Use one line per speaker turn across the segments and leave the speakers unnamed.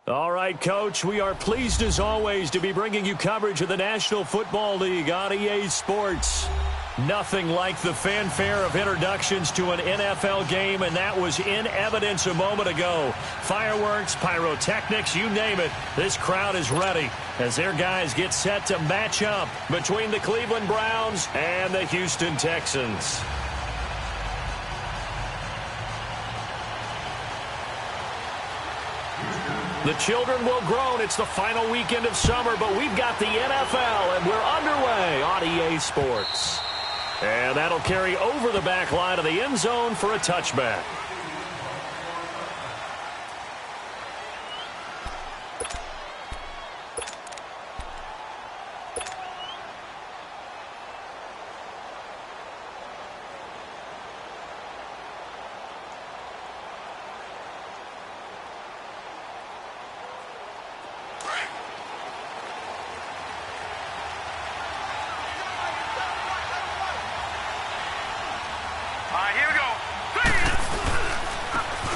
All right, Coach, we are pleased as always to be bringing you coverage of the National Football League on EA Sports. Nothing like the fanfare of introductions to an NFL game, and that was in evidence a moment ago. Fireworks, pyrotechnics, you name it. This crowd is ready as their guys get set to match up between the Cleveland Browns and the Houston Texans. The children will groan. It's the final weekend of summer, but we've got the NFL, and we're underway on EA Sports. And that'll carry over the back line of the end zone for a touchback.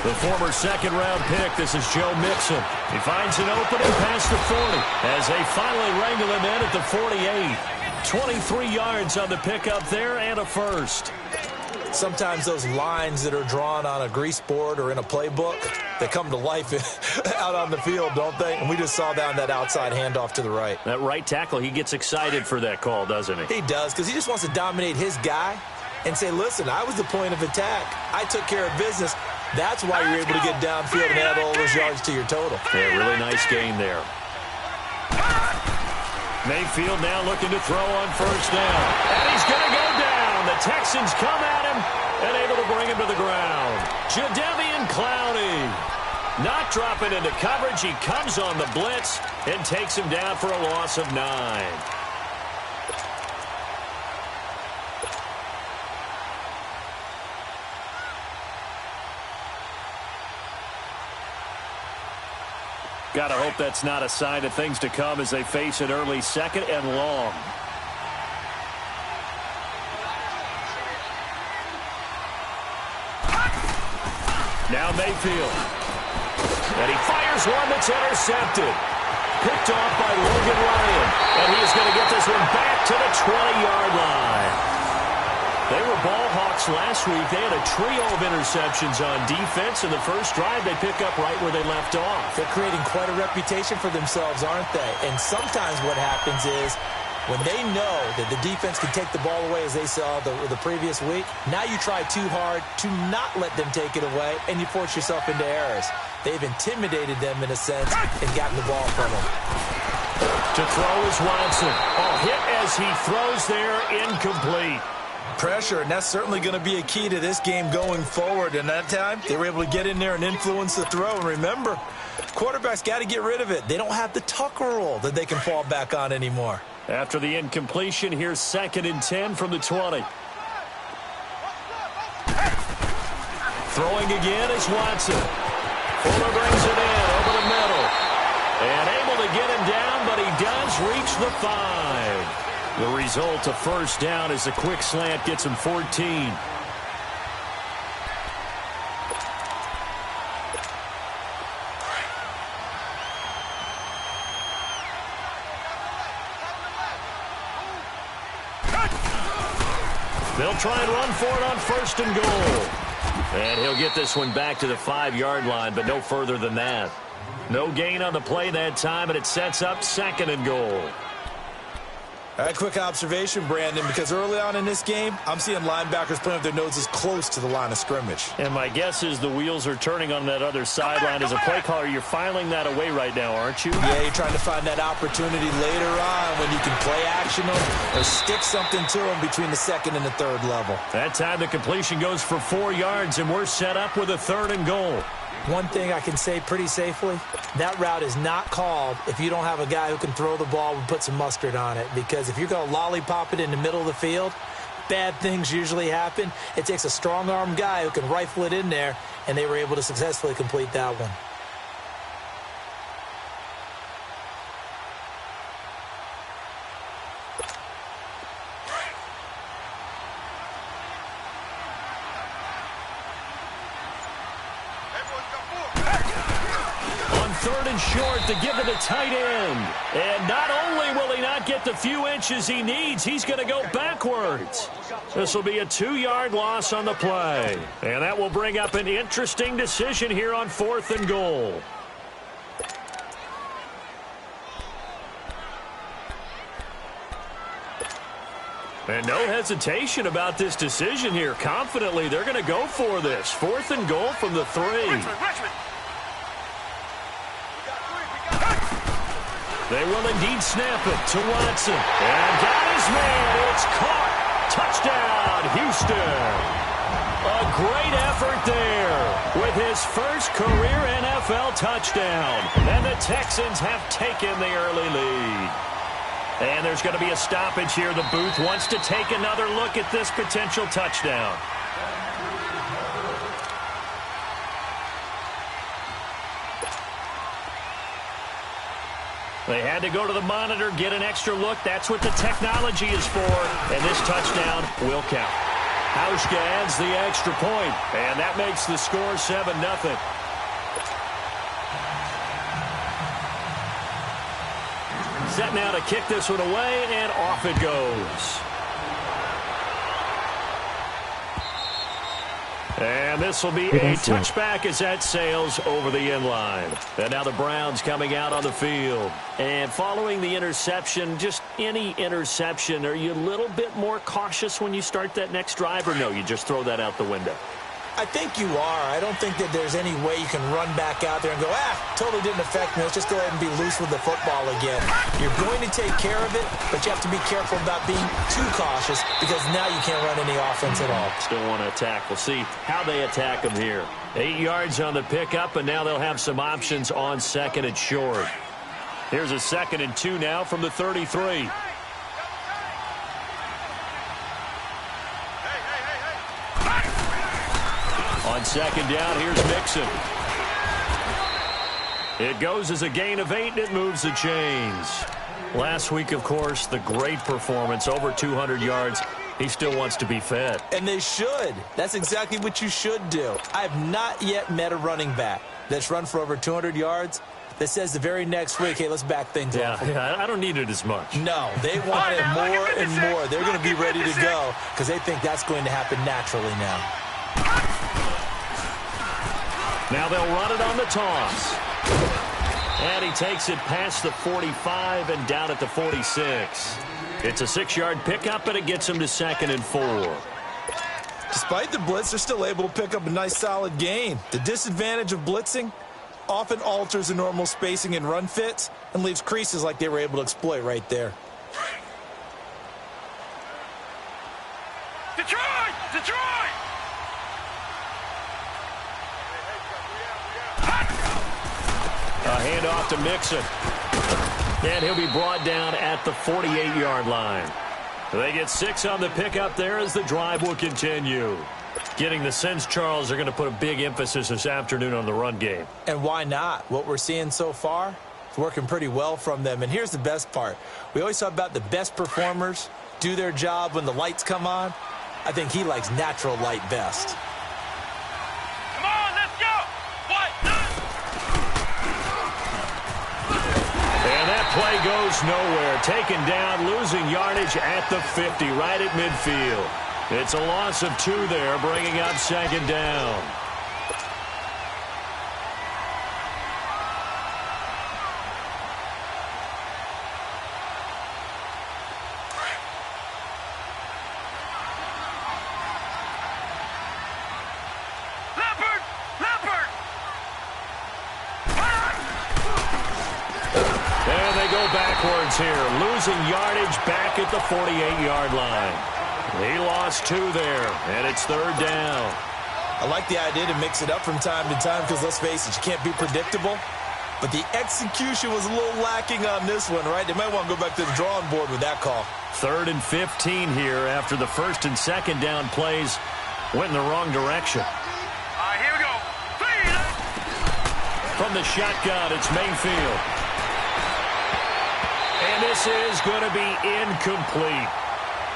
The former second-round pick, this is Joe Mixon. He finds an opening past the 40 as they finally wrangle him in at the 48. 23 yards on the pickup there and a first.
Sometimes those lines that are drawn on a grease board or in a playbook, they come to life out on the field, don't they? And we just saw down that outside handoff to the right.
That right tackle, he gets excited for that call, doesn't he?
He does, because he just wants to dominate his guy and say, listen, I was the point of attack. I took care of business. That's why you're able to get downfield and add all those yards to your total.
Yeah, really nice gain there. Mayfield now looking to throw on first down. And he's going to go down. The Texans come at him and able to bring him to the ground. Jadeveon Clowney not dropping into coverage. He comes on the blitz and takes him down for a loss of 9. Got to hope that's not a sign of things to come as they face an early second and long. Now Mayfield. And he fires one that's intercepted. Picked off by Logan Ryan. And he's going to get this one back to the 20-yard line. They were ball hawks last week. They had a trio of interceptions on defense. In the first drive, they pick up right where they left off.
They're creating quite a reputation for themselves, aren't they? And sometimes what happens is when they know that the defense can take the ball away, as they saw the previous week, now you try too hard to not let them take it away, and you force yourself into errors. They've intimidated them in a sense and gotten the ball from them.
To throw is Watson. Oh, hit as he throws there, incomplete.
Pressure, and that's certainly going to be a key to this game going forward. And that time, they were able to get in there and influence the throw. And remember, quarterbacks got to get rid of it. They don't have the Tucker rule that they can fall back on anymore.
After the incompletion, here's 2nd and 10 from the 20. Throwing again is Watson. Fuller brings it in over the middle. And able to get him down, but he does reach the 5. The result, a first down as a quick slant gets him 14. They'll try and run for it on 1st and goal. And he'll get this one back to the 5-yard line, but no further than that. No gain on the play that time, and it sets up 2nd and goal.
A quick observation, Brandon, because early on in this game, I'm seeing linebackers putting up their noses close to the line of scrimmage.
And my guess is the wheels are turning on that other sideline. As a play caller, you're filing that away right now, aren't you?
Yeah, you're trying to find that opportunity later on when you can play action them or stick something to them between the 2nd and the 3rd level.
That time the completion goes for 4 yards, and we're set up with a 3rd and goal.
One thing I can say pretty safely, that route is not called if you don't have a guy who can throw the ball and put some mustard on it. Because if you're going to lollipop it in the middle of the field, bad things usually happen. It takes a strong-armed guy who can rifle it in there, and they were able to successfully complete that one.
third and short to give to the tight end. And not only will he not get the few inches he needs, he's going to go backwards. This will be a 2-yard loss on the play. And that will bring up an interesting decision here on 4th and goal. And no hesitation about this decision here. Confidently, they're going to go for this. 4th and goal from the 3.
Richmond.
They will indeed snap it to Watson. And got his man. It's caught. Touchdown, Houston. A great effort there with his first career NFL touchdown. And the Texans have taken the early lead. And there's going to be a stoppage here. The booth wants to take another look at this potential touchdown. They had to go to the monitor, get an extra look. That's what the technology is for. And this touchdown will count. Hauschka adds the extra point, and that makes the score 7-0. Set now to kick this one away, and off it goes. And this will be a touchback as that sails over the end line. And now the Browns coming out on the field. And following the interception, just any interception, are you a little bit more cautious when you start that next drive, or no, you just throw that out the window?
I think you are. I don't think that there's any way you can run back out there and go, totally didn't affect me. Let's just go ahead and be loose with the football again. You're going to take care of it, but you have to be careful about being too cautious because now you can't run any offense at all.
Still want to attack. We'll see how they attack them here. 8 yards on the pickup, and now they'll have some options on 2nd and short. Here's a 2nd and 2 now from the 33. On 2nd down, here's Mixon. It goes as a gain of 8, and it moves the chains. Last week, of course, the great performance, over 200 yards. He still wants to be fed.
And they should. That's exactly what you should do. I have not yet met a running back that's run for over 200 yards that says the very next week, hey, let's back things up.
Yeah, I don't need it as much.
No, they want it more and more. They're going to be ready to go because they think that's going to happen naturally now.
Now they'll run it on the toss. And he takes it past the 45 and down at the 46. It's a 6-yard pickup, and it gets him to 2nd and 4.
Despite the blitz, they're still able to pick up a nice solid gain. The disadvantage of blitzing often alters the normal spacing and run fits and leaves creases like they were able to exploit right there.
Detroit!
A handoff to Mixon. And he'll be brought down at the 48-yard line. They get 6 on the pickup there as the drive will continue. Getting the sense, Charles, are going to put a big emphasis this afternoon on the run game.
And why not? What we're seeing so far, it's working pretty well from them. And here's the best part. We always talk about the best performers do their job when the lights come on. I think he likes natural light best.
Come on, let's go!
And that play goes nowhere. Taken down, losing yardage at the 50, right at midfield. It's a loss of 2 there, bringing up 2nd down. And they go backwards here, losing yardage back at the 48-yard line. He lost 2 there, and it's 3rd down.
I like the idea to mix it up from time to time because, let's face it, you can't be predictable. But the execution was a little lacking on this one, right? They might want to go back to the drawing board with that call.
3rd and 15 here after the 1st and 2nd down plays went in the wrong direction.
Here we go.
From the shotgun, it's Mayfield. And this is going to be incomplete.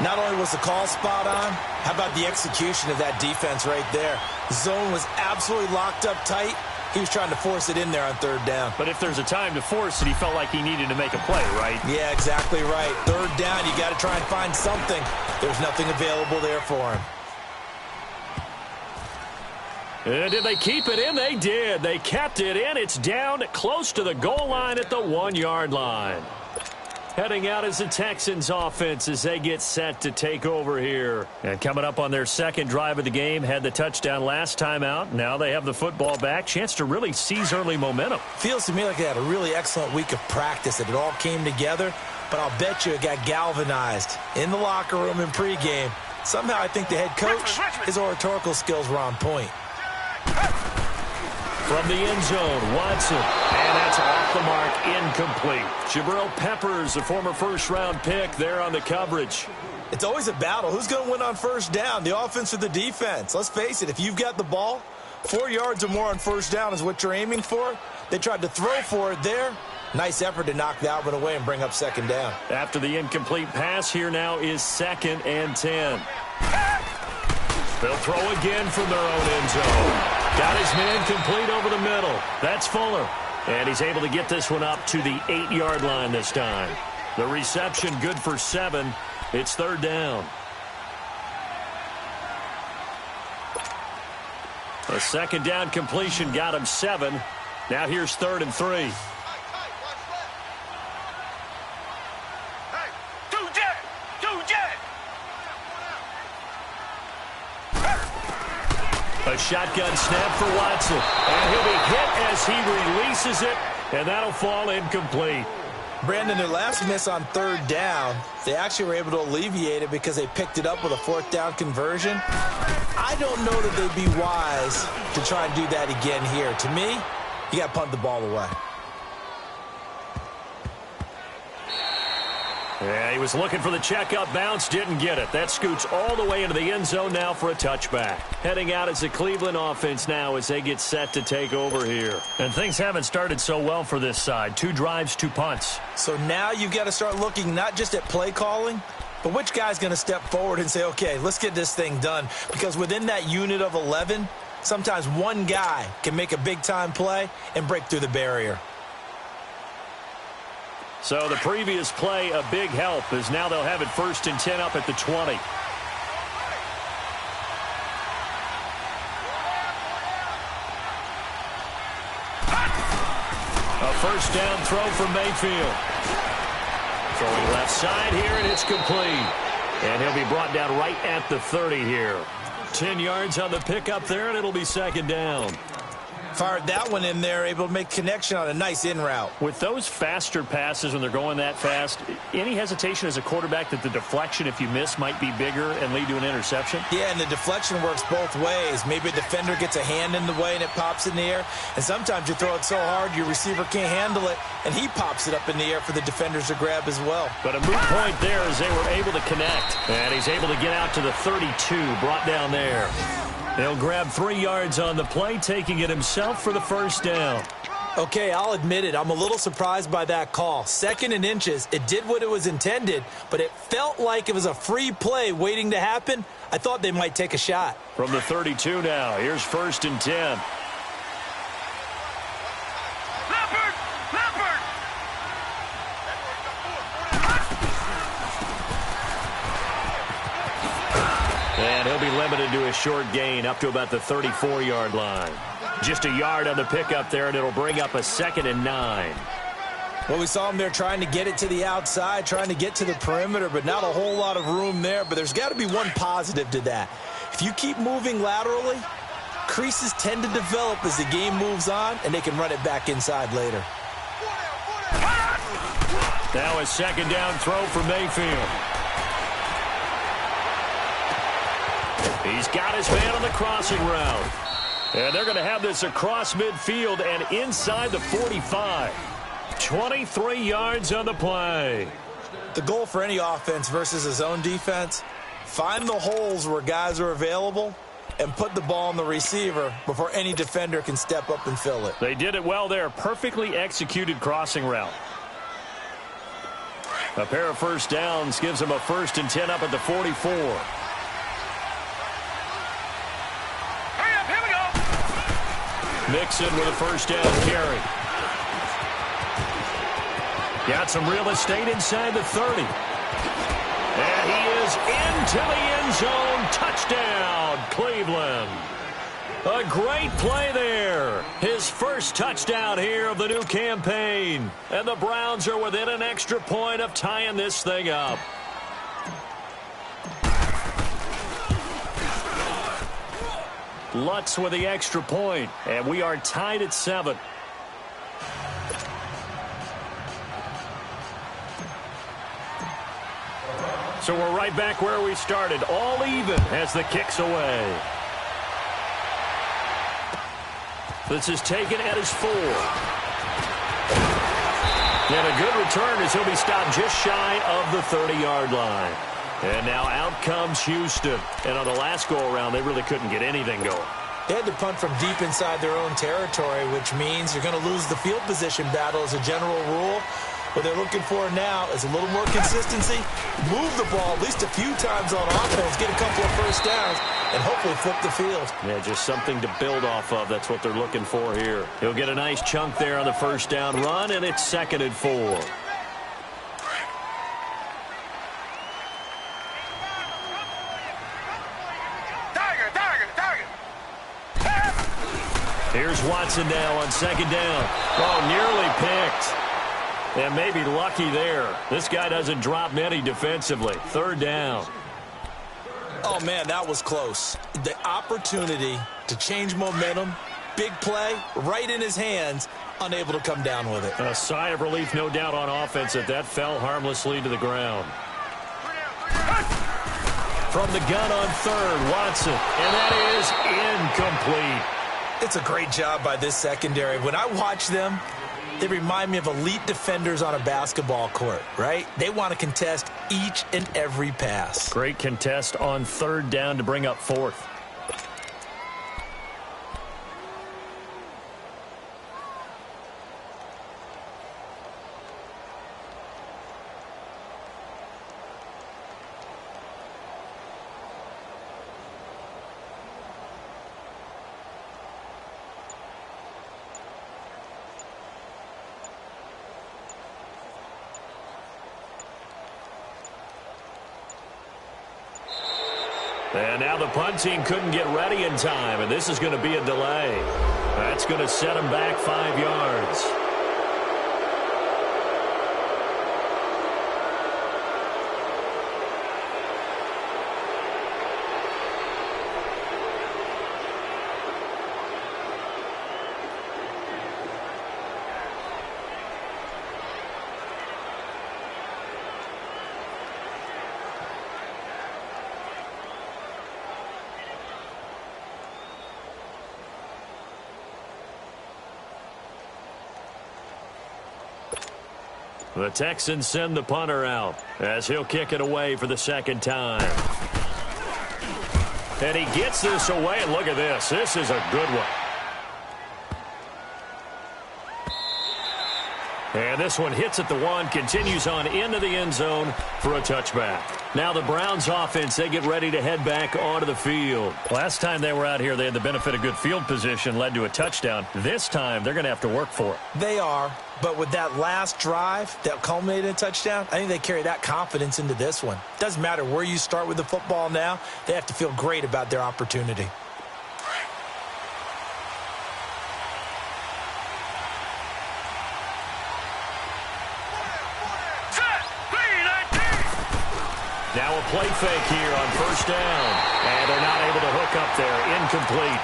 Not only was the call spot on, how about the execution of that defense right there? The zone was absolutely locked up tight, He was trying to force it in there on third down.
But if there's a time to force it, he felt like he needed to make a play, right?
Yeah, exactly right. Third down, you got to try and find something. There's nothing available there for him.
And did they keep it in? They did. They kept it in. It's down close to the goal line at the 1-yard line. Heading out is the Texans offense as they get set to take over here. And coming up on their second drive of the game, had the touchdown last time out. Now they have the football back. Chance to really seize early momentum.
Feels to me like they had a really excellent week of practice, that it all came together. But I'll bet you it got galvanized in the locker room in pregame. Somehow I think the head coach, his oratorical skills were on point.
From the end zone, Watson. And that's off the mark, incomplete. Jabril Peppers, a former first-round pick, there on the coverage.
It's always a battle. Who's going to win on first down, the offense or the defense? Let's face it, if you've got the ball, 4 yards or more on first down is what you're aiming for. They tried to throw for it there. Nice effort to knock that one away and bring up second down.
After the incomplete pass, here now is 2nd and 10. They'll throw again from their own end zone. Got his man complete over the middle. That's Fuller. And he's able to get this one up to the 8-yard line this time. The reception good for 7. It's third down. A second down completion got him 7. Now here's 3rd and 3. A shotgun snap for Watson. And he'll be hit as he releases it, and that'll fall incomplete.
Brandon, their last miss on third down, they actually were able to alleviate it because they picked it up with a 4th down conversion. I don't know that they'd be wise to try and do that again here. To me, you got to punt the ball away.
Yeah, he was looking for the check-up bounce, didn't get it. That scoots all the way into the end zone now for a touchback. Heading out is the Cleveland offense now as they get set to take over here. And things haven't started so well for this side. 2 drives, 2 punts.
So now you've got to start looking not just at play calling, but which guy's going to step forward and say, okay, let's get this thing done. Because within that unit of 11, sometimes one guy can make a big-time play and break through the barrier.
So the previous play, a big help, as now they'll have it 1st and 10 up at the 20. A first down throw from Mayfield. Throwing left side here, and it's complete. And he'll be brought down right at the 30 here. 10 yards on the pickup there, and it'll be 2nd down.
Fired that one in there, able to make connection on a nice in route.
With those faster passes when they're going that fast, any hesitation as a quarterback that the deflection, if you miss, might be bigger and lead to an interception?
Yeah, and the deflection works both ways. Maybe a defender gets a hand in the way and it pops in the air. And sometimes you throw it so hard your receiver can't handle it, and he pops it up in the air for the defenders to grab as well.
But a moot point there as they were able to connect. And he's able to get out to the 32, brought down there. He'll grab 3 yards on the play, taking it himself for the first down.
Okay, I'll admit it. I'm a little surprised by that call. 2nd and inches. It did what it was intended, but it felt like it was a free play waiting to happen. I thought they might take a shot.
From the 32 now, here's 1st and 10. And he'll be limited to a short gain up to about the 34-yard line. Just a yard on the pickup there, and it'll bring up a 2nd and 9.
Well, we saw him there trying to get it to the outside, trying to get to the perimeter, but not a whole lot of room there. But there's got to be one positive to that. If you keep moving laterally, creases tend to develop as the game moves on, and they can run it back inside later.
Now a 2nd down throw for Mayfield. He's got his man on the crossing route. And they're going to have this across midfield and inside the 45. 23 yards on the play.
The goal for any offense versus his own defense, find the holes where guys are available and put the ball on the receiver before any defender can step up and fill it.
They did it well there. Perfectly executed crossing route. A pair of first downs gives them a 1st and 10 up at the 44. Mixon with a first down carry. Got some real estate inside the 30. And he is into the end zone. Touchdown, Cleveland. A great play there. His first touchdown here of the new campaign. And the Browns are within an extra point of tying this thing up. Lutz with the extra point. And we are tied at 7. So we're right back where we started. All even as the kick's away. This is taken at his 4. And a good return as he'll be stopped just shy of the 30-yard line. And now out comes Houston. And on the last go-around, they really couldn't get anything going.
They had to punt from deep inside their own territory, which means you're going to lose the field position battle as a general rule. What they're looking for now is a little more consistency, move the ball at least a few times on offense, get a couple of first downs, and hopefully flip the field.
Yeah, just something to build off of. That's what they're looking for here. He'll get a nice chunk there on the first down run, and it's 2nd and 4. Here's Watson now on 2nd down. Oh, nearly picked. And maybe lucky there. This guy doesn't drop many defensively. 3rd down.
Oh, man, that was close. The opportunity to change momentum, big play, right in his hands, unable to come down with it.
A sigh of relief, no doubt, on offense that fell harmlessly to the ground. From the gun on 3rd, Watson. And that is incomplete.
It's a great job by this secondary. When I watch them, they remind me of elite defenders on a basketball court, right? They want to contest each and every pass.
Great contest on 3rd down to bring up 4th. And now the punt team couldn't get ready in time, and this is going to be a delay. That's going to set them back 5 yards. The Texans send the punter out as he'll kick it away for the 2nd time. And he gets this away, and look at this. This is a good one. And this one hits at the 1, continues on into the end zone for a touchback. Now the Browns offense, they get ready to head back onto the field. Last time they were out here, they had the benefit of good field position, led to a touchdown. This time, they're going to have to work for it.
They are, but with that last drive that culminated in a touchdown, I think they carry that confidence into this one. Doesn't matter where you start with the football now, they have to feel great about their opportunity.
Now a play fake here on 1st down. And they're not able to hook up there. Incomplete.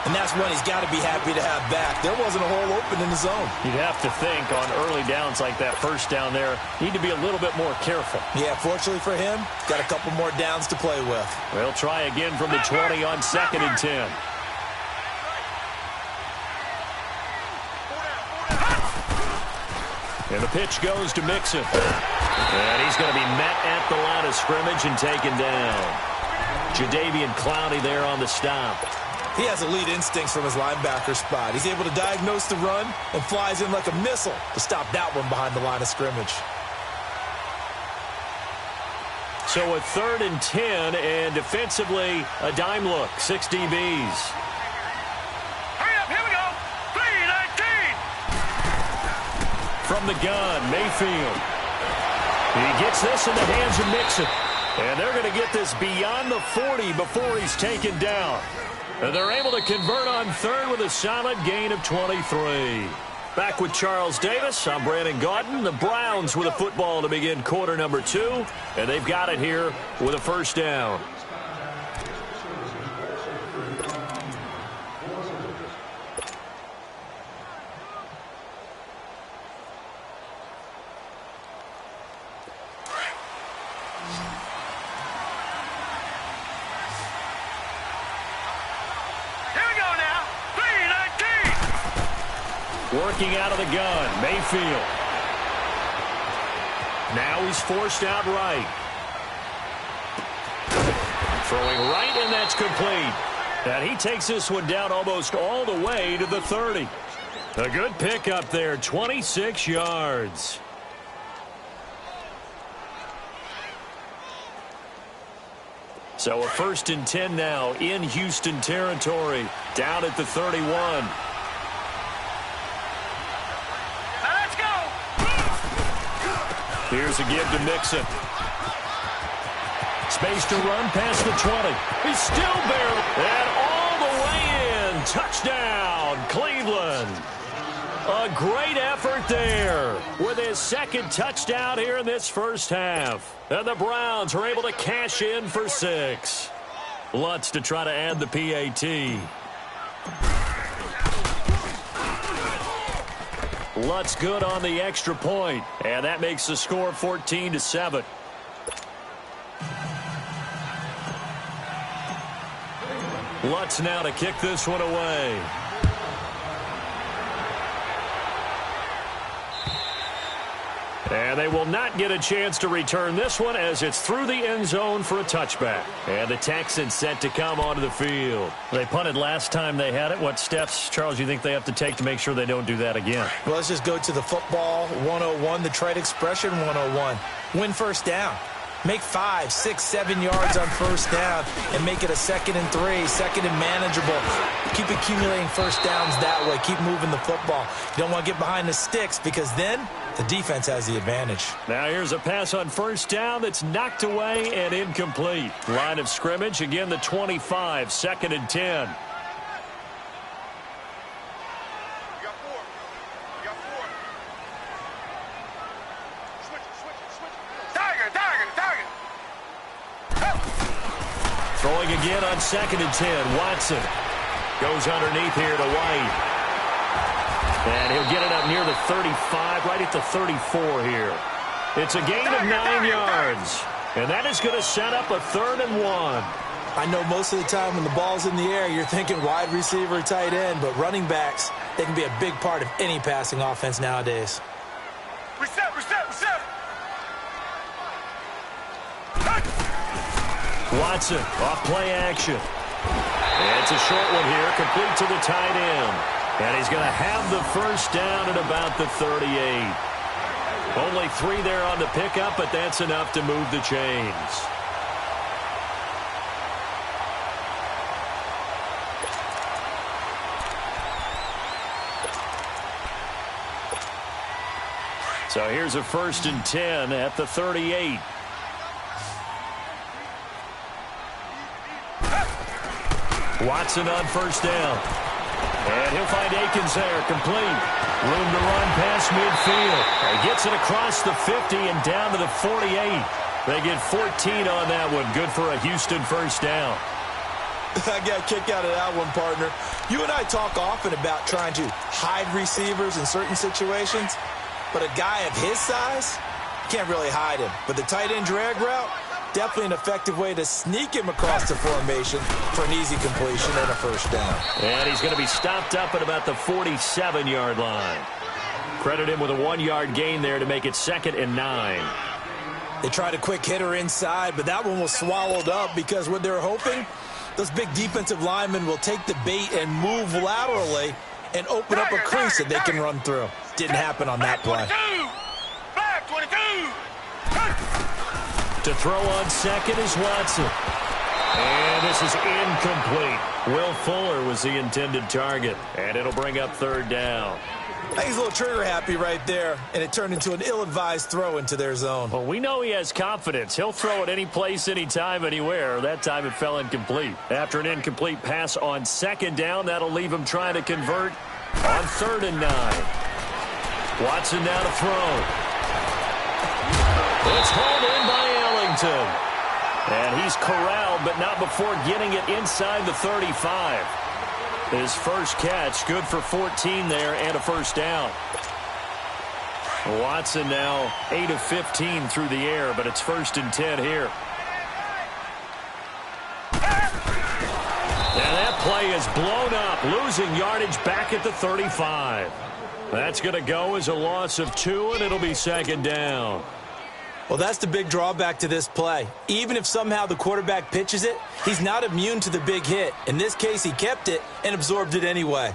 And that's one he's got to be happy to have back. There wasn't a hole open in the zone.
You'd have to think on early downs like that 1st down there, need to be a little bit more careful.
Yeah, fortunately for him, got a couple more downs to play with.
They'll try again from the 20 on 2nd and 10. And the pitch goes to Mixon. And he's going to be met at the line of scrimmage and taken down. Jadeveon Clowney there on the stop.
He has elite instincts from his linebacker spot. He's able to diagnose the run and flies in like a missile to stop that one behind the line of scrimmage.
So a 3rd and 10, and defensively a dime look. 6 DBs.
Hurry up, here we go.
From the gun, Mayfield. He gets this in the hands of Mixon. And they're going to get this beyond the 40 before he's taken down. And they're able to convert on third with a solid gain of 23. Back with Charles Davis, I'm Brandon Gaudin. The Browns with a football to begin quarter number 2. And they've got it here with a first down. Working out of the gun, Mayfield. Now he's forced out right. Throwing right, and that's complete. And he takes this one down almost all the way to the 30. A good pickup there, 26 yards. So a 1st and 10 now in Houston territory, down at the 31. Here's a give to Mixon. Space to run past the 20. He's still barely. And all the way in. Touchdown, Cleveland. A great effort there with his second touchdown here in this first half. And the Browns are able to cash in for 6. Lutz to try to add the PAT. Lutz good on the extra point, and that makes the score 14-7. Lutz now to kick this one away. And they will not get a chance to return this one as it's through the end zone for a touchback. And the Texans set to come onto the field. They punted last time they had it. What steps, Charles, you think they have to take to make sure they don't do that again?
Well, let's just go to the football 101, the trade expression 101. Win first down. Make 5, 6, 7 yards on first down and make it a 2nd and 3, 2nd and manageable. Keep accumulating first downs that way. Keep moving the football. You don't want to get behind the sticks because then the defense has the advantage.
Now here's a pass on first down that's knocked away and incomplete. Line of scrimmage, again the 25, 2nd and 10. Throwing again on 2nd and 10. Watson goes underneath here to White. And he'll get it up near the 35, right at the 34 here. It's a gain of 9 yards. And that is going to set up a 3rd and 1.
I know most of the time when the ball's in the air, you're thinking wide receiver, tight end, but running backs, they can be a big part of any passing offense nowadays.
Reset.
Watson off play action. And it's a short one here, complete to the tight end. And he's going to have the first down at about the 38. Only 3 there on the pickup, but that's enough to move the chains. So here's a 1st and 10 at the 38. Watson on first down. And he'll find Akins there, complete. Room to run past midfield. He gets it across the 50 and down to the 48. They get 14 on that one. Good for a Houston first down.
I got a kick out of that one, partner. You and I talk often about trying to hide receivers in certain situations, but a guy of his size, can't really hide him. But the tight end drag route, definitely an effective way to sneak him across the formation for an easy completion and a first down.
And he's going to be stopped up at about the 47-yard line. Credit him with a 1-yard gain there to make it 2nd and 9.
They tried a quick hitter inside, but that one was swallowed up because what they're hoping, those big defensive linemen will take the bait and move laterally and open up a crease that they can run through. Didn't happen on that play.
Back 22.
To throw on second is Watson. And this is incomplete. Will Fuller was the intended target. And it'll bring up 3rd down.
I think he's a little trigger happy right there, and it turned into an ill-advised throw into their zone.
Well, we know he has confidence. He'll throw it any place, anytime, anywhere. That time it fell incomplete. After an incomplete pass on second down, that'll leave him trying to convert on 3rd and 9. Watson now to throw. It's hauled in by Ellington. And he's corralled, but not before getting it inside the 35. His first catch, good for 14 there and a first down. Watson now 8 of 15 through the air, but it's 1st and 10 here. And that play is blown up, losing yardage back at the 35. That's going to go as a loss of 2, and it'll be 2nd down.
Well, that's the big drawback to this play. Even if somehow the quarterback pitches it, he's not immune to the big hit. In this case, he kept it and absorbed it anyway.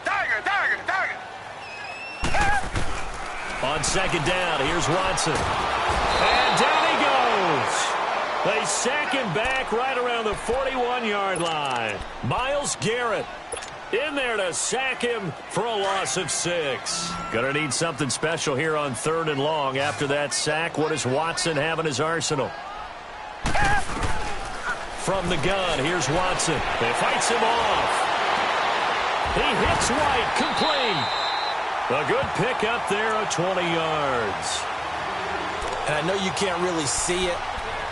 Tiger.
On 2nd down, here's Watson. And down he goes. They sack him back right around the 41-yard line. Myles Garrett in there to sack him for a loss of 6. Gonna need something special here on 3rd and long. After that sack, what does Watson have in his arsenal? From the gun, here's Watson. He fights him off. He hits White, complete. A good pick up there of 20 yards.
And I know you can't really see it,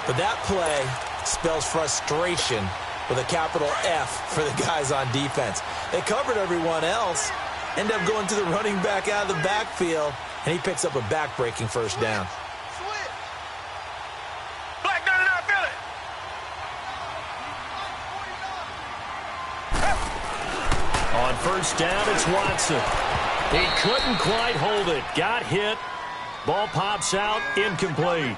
but that play spells frustration with a capital F for the guys on defense. They covered everyone else, end up going to the running back out of the backfield, and he picks up a back-breaking first down.
Black 99 Philly.
On 1st down, it's Watson. He couldn't quite hold it. Got hit. Ball pops out, incomplete.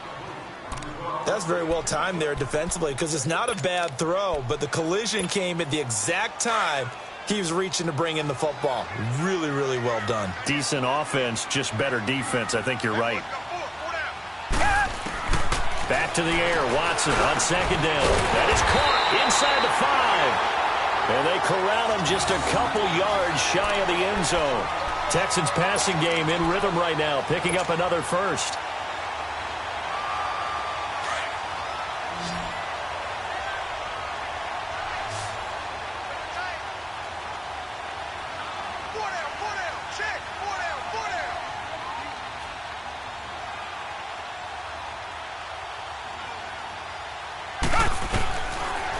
That's very well timed there defensively because it's not a bad throw, but the collision came at the exact time he was reaching to bring in the football. Really, really well done.
Decent offense, just better defense. I think you're right. Back to the air. Watson on 2nd down. That is caught inside the 5. And they corral him just a couple yards shy of the end zone. Texans passing game in rhythm right now, picking up another first.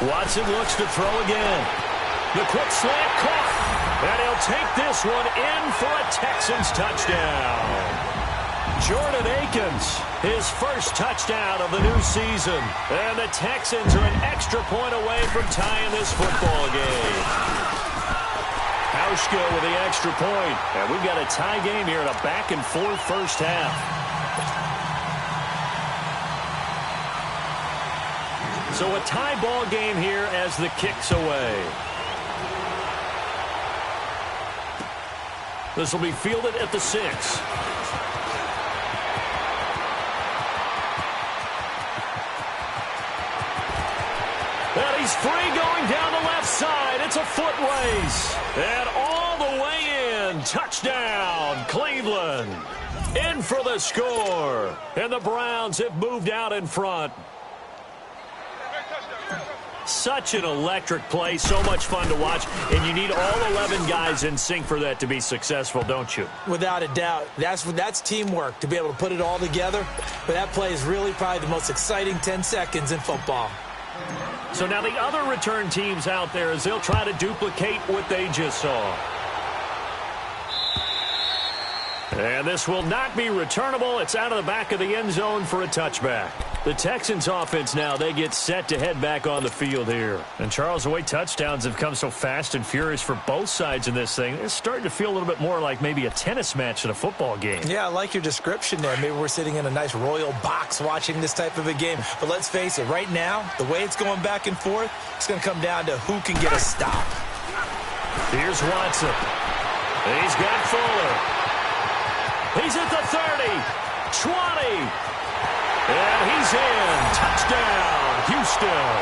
Watson looks to throw again. The quick slant caught. And he'll take this one in for a Texans touchdown. Jordan Akins, his first touchdown of the new season. And the Texans are an extra point away from tying this football game. Hauschka with the extra point. And we've got a tie game here in a back-and-forth first half. So a tie ball game here as the kick's away. This will be fielded at the 6. And he's free going down the left side. It's a foot race. And all the way in. Touchdown, Cleveland. In for the score. And the Browns have moved out in front. Such an electric play, so much fun to watch, and you need all 11 guys in sync for that to be successful, don't you?
Without a doubt. That's teamwork, to be able to put it all together. But that play is really probably the most exciting 10 seconds in football.
So now the other return teams out there as they'll try to duplicate what they just saw. And this will not be returnable. It's out of the back of the end zone for a touchback. The Texans offense now, they get set to head back on the field here. And Charles, the way touchdowns have come so fast and furious for both sides in this thing, it's starting to feel a little bit more like maybe a tennis match in a football game. Yeah, I like your description there. Maybe we're sitting in a nice royal box watching this type of a game. But let's face it, right now, the way it's going back and forth, it's going to come down to who can get a stop. Here's Watson. He's got Fuller. He's at the 30, 20, and he's in. Touchdown, Houston.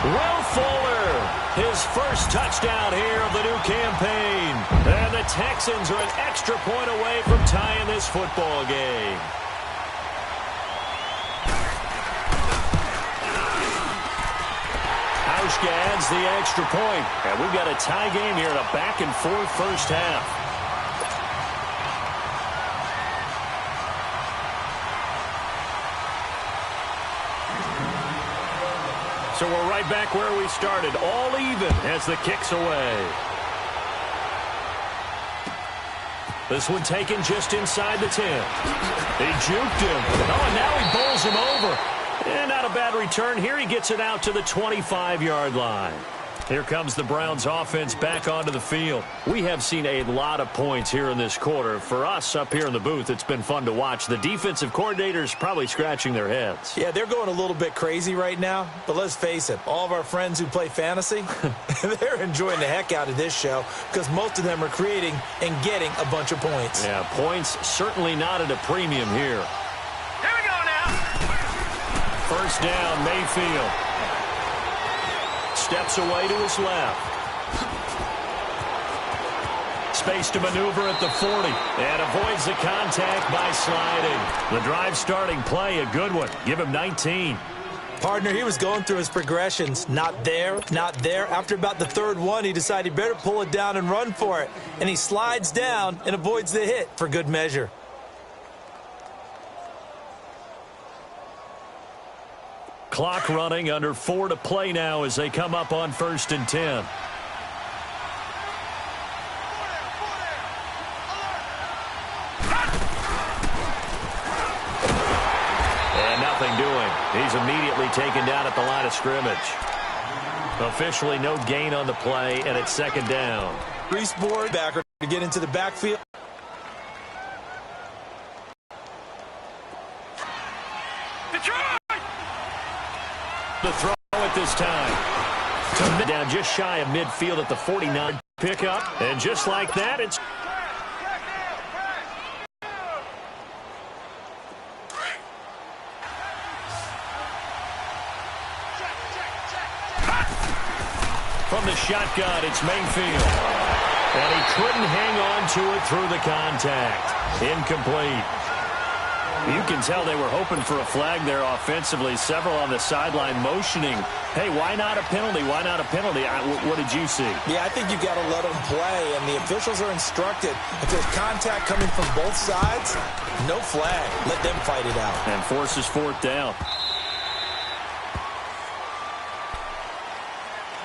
Will Fuller, his first touchdown here of the new campaign. And the the Texans are an extra point away from tying this football game. Adds the extra point. And we've got a tie game here in a back-and-forth first half. So we're right back where we started, all even as the kick's away. This one taken just inside the 10. They juked him. Oh, and now he bowls him over. And not a bad return. Here he gets it out to the 25-yard line. Here comes the Browns offense back onto the field. We have seen a lot of points here in this quarter. For us up here in the booth, it's been fun to watch. The defensive coordinators probably scratching their heads.
Yeah, they're going a little bit crazy right now. But let's face it, all of our friends who play fantasy, they're enjoying the heck out of this show because most of them are creating and getting a bunch of points.
Yeah, points certainly not at a premium here.
Here we go now.
First down, Mayfield. Steps away to his left. Space to maneuver at the 40. And avoids the contact by sliding. The drive starting play, a good one. Give him 19.
Partner, he was going through his progressions. Not there, not there. After about the third one, he decided he better pull it down and run for it. And he slides down and avoids the hit for good measure.
Clock running, under 4 to play now as they come up on 1st and 10. And nothing doing. He's immediately taken down at the line of scrimmage. Officially no gain on the play, and it's 2nd down.
Grease board backer to get into the backfield.
The throw at this time. Down just shy of midfield at the 49 pickup. And just like that, it's... From the shotgun, it's Mayfield. And he couldn't hang on to it through the contact. Incomplete. You can tell they were hoping for a flag there offensively. Several on the sideline motioning, hey, why not a penalty? Why not a penalty? What did you see?
Yeah, I think you've got to let them play, and the officials are instructed. If there's contact coming from both sides, no flag. Let them fight it out.
And forces 4th down.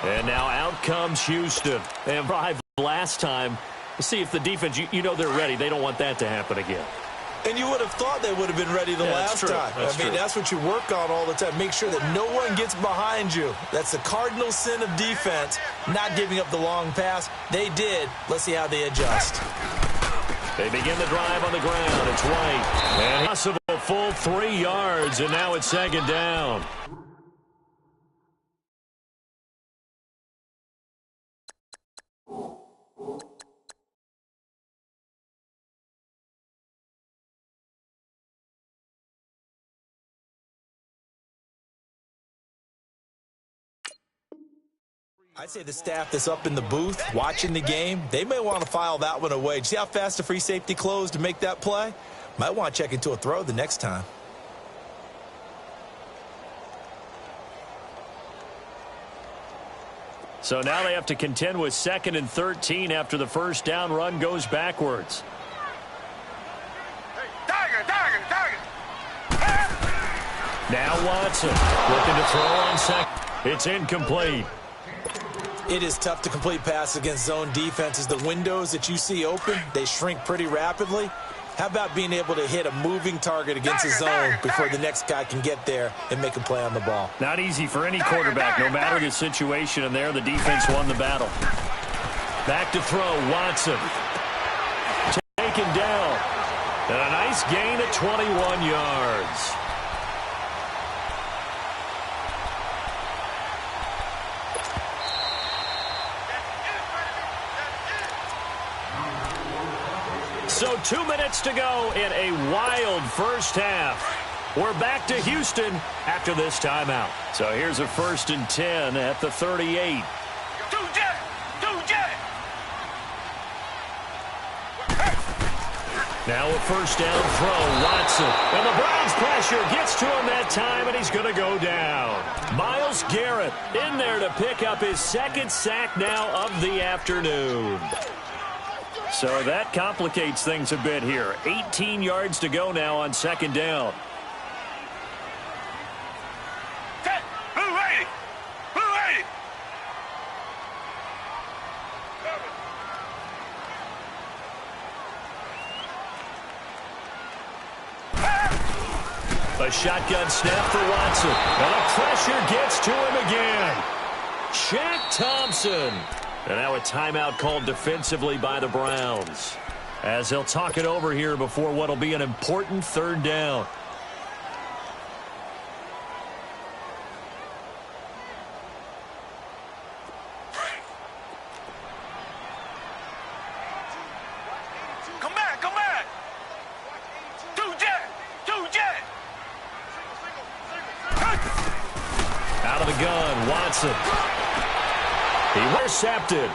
And now out comes Houston. And drive last time. See if the defense, you know they're ready. They don't want that to happen again.
And you would have thought they would have been ready the last time. That's what you work on all the time. Make sure that no one gets behind you. That's the cardinal sin of defense, not giving up the long pass. They did. Let's see how they adjust.
They begin the drive on the ground. It's White. And possible full 3 yards, and now it's 2nd down.
I'd say the staff that's up in the booth watching the game, they may want to file that one away. See how fast the free safety closed to make that play? Might want to check into a throw the next time.
So now they have to contend with 2nd and 13 after the first down run goes backwards. Now Watson looking to throw on 2nd. It's incomplete.
It is tough to complete passes against zone defenses. The windows that you see open, they shrink pretty rapidly. How about being able to hit a moving target against the zone before the next guy can get there and make a play on the ball?
Not easy for any quarterback, no matter the situation, and there the defense won the battle. Back to throw, Watson. Taken down. And a nice gain at 21 yards. So 2 minutes to go in a wild first half. We're back to Houston after this timeout. So here's a 1st and 10 at the 38. Now a first down throw, Watson. And the Browns pressure gets to him that time, and he's going to go down. Myles Garrett in there to pick up his second sack now of the afternoon. So that complicates things a bit here. 18 yards to go now on second down. A shotgun snap for Watson. And the pressure gets to him again. Shaq Thompson. And now a timeout called defensively by the Browns, as they'll talk it over here before what will be an important third down.
Come back, come back. Two jet.
Out of the gun, Watson. He intercepted.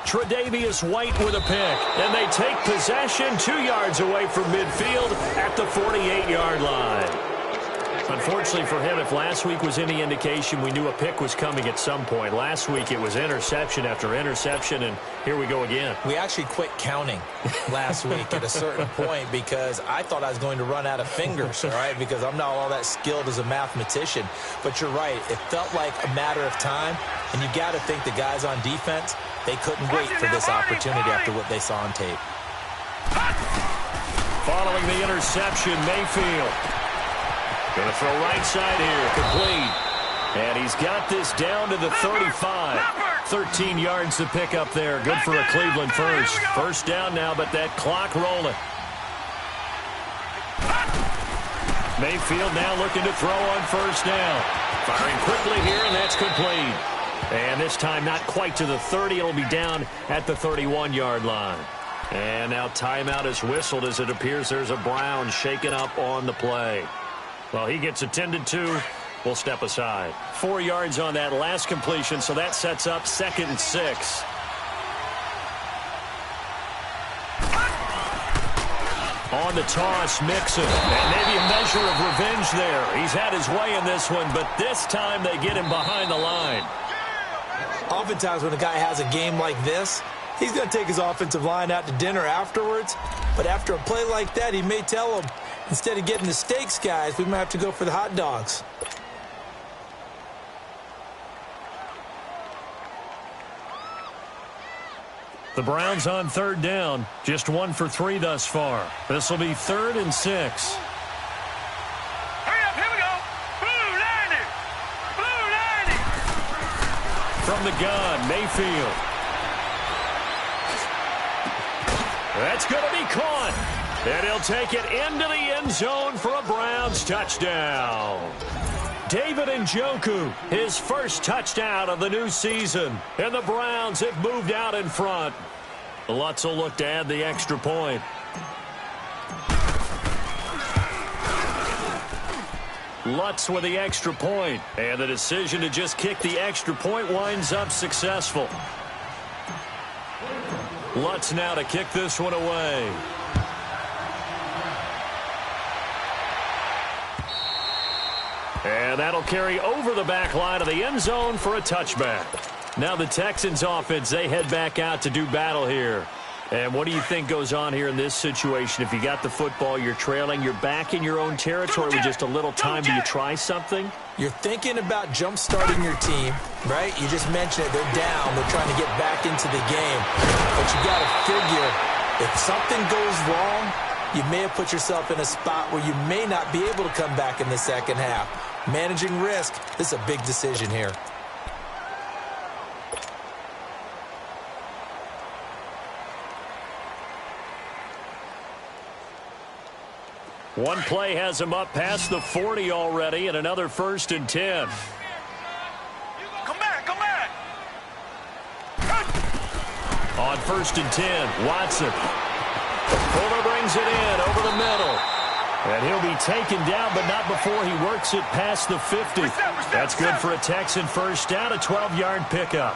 Tre'Davious White with a pick. And they take possession 2 yards away from midfield at the 48-yard line. Unfortunately for him, if last week was any indication, we knew a pick was coming at some point. Last week it was interception after interception, and here we go again.
We actually quit counting last week at a certain point because I thought I was going to run out of fingers, all right, because I'm not all that skilled as a mathematician. But you're right. It felt like a matter of time, and you got to think the guys on defense, they couldn't wait for this opportunity after what they saw on tape.
Following the interception, Mayfield. Going to throw right side here, complete. And he's got this down to the 35. 13 yards to pick up there. Good for a Cleveland first. First down now, but that clock rolling. Mayfield now looking to throw on first down. Firing quickly here, and that's complete. And this time not quite to the 30. It'll be down at the 31-yard line. And now timeout is whistled as it appears there's a Brown shaken up on the play. Well, he gets attended to. We'll step aside. 4 yards on that last completion, so that sets up 2nd and 6. On the toss, Mixon. And maybe a measure of revenge there. He's had his way in this one, but this time they get him behind the line.
Oftentimes when a guy has a game like this, he's going to take his offensive line out to dinner afterwards. But after a play like that, he may tell them, instead of getting the steaks, guys, we might have to go for the hot dogs.
The Browns on third down. Just 1 for 3 thus far. This will be 3rd and 6.
Hurry up, here we go. Blue 90. Blue 90.
From the gun, Mayfield. That's going to be caught. And he'll take it into the end zone for a Browns touchdown. David Njoku, his first touchdown of the new season. And the Browns have moved out in front. Lutz will look to add the extra point. Lutz with the extra point. And the decision to just kick the extra point winds up successful. Lutz now to kick this one away. And that'll carry over the back line of the end zone for a touchback. Now the Texans offense, they head back out to do battle here. And what do you think goes on here in this situation? If you got the football, you're trailing, you're back in your own territory with just a little time. Do you try something?
You're thinking about jump-starting your team, right? You just mentioned it. They're down. They're trying to get back into the game. But you got to figure, if something goes wrong, you may have put yourself in a spot where you may not be able to come back in the second half. Managing risk, this is a big decision here.
One play has him up past the 40 already, and another 1st and 10.
Come back, come back.
On 1st and 10, Watson. Fuller brings it in over the middle. And he'll be taken down, but not before he works it past the 50. That's good for a Texan first down, a 12-yard pickup.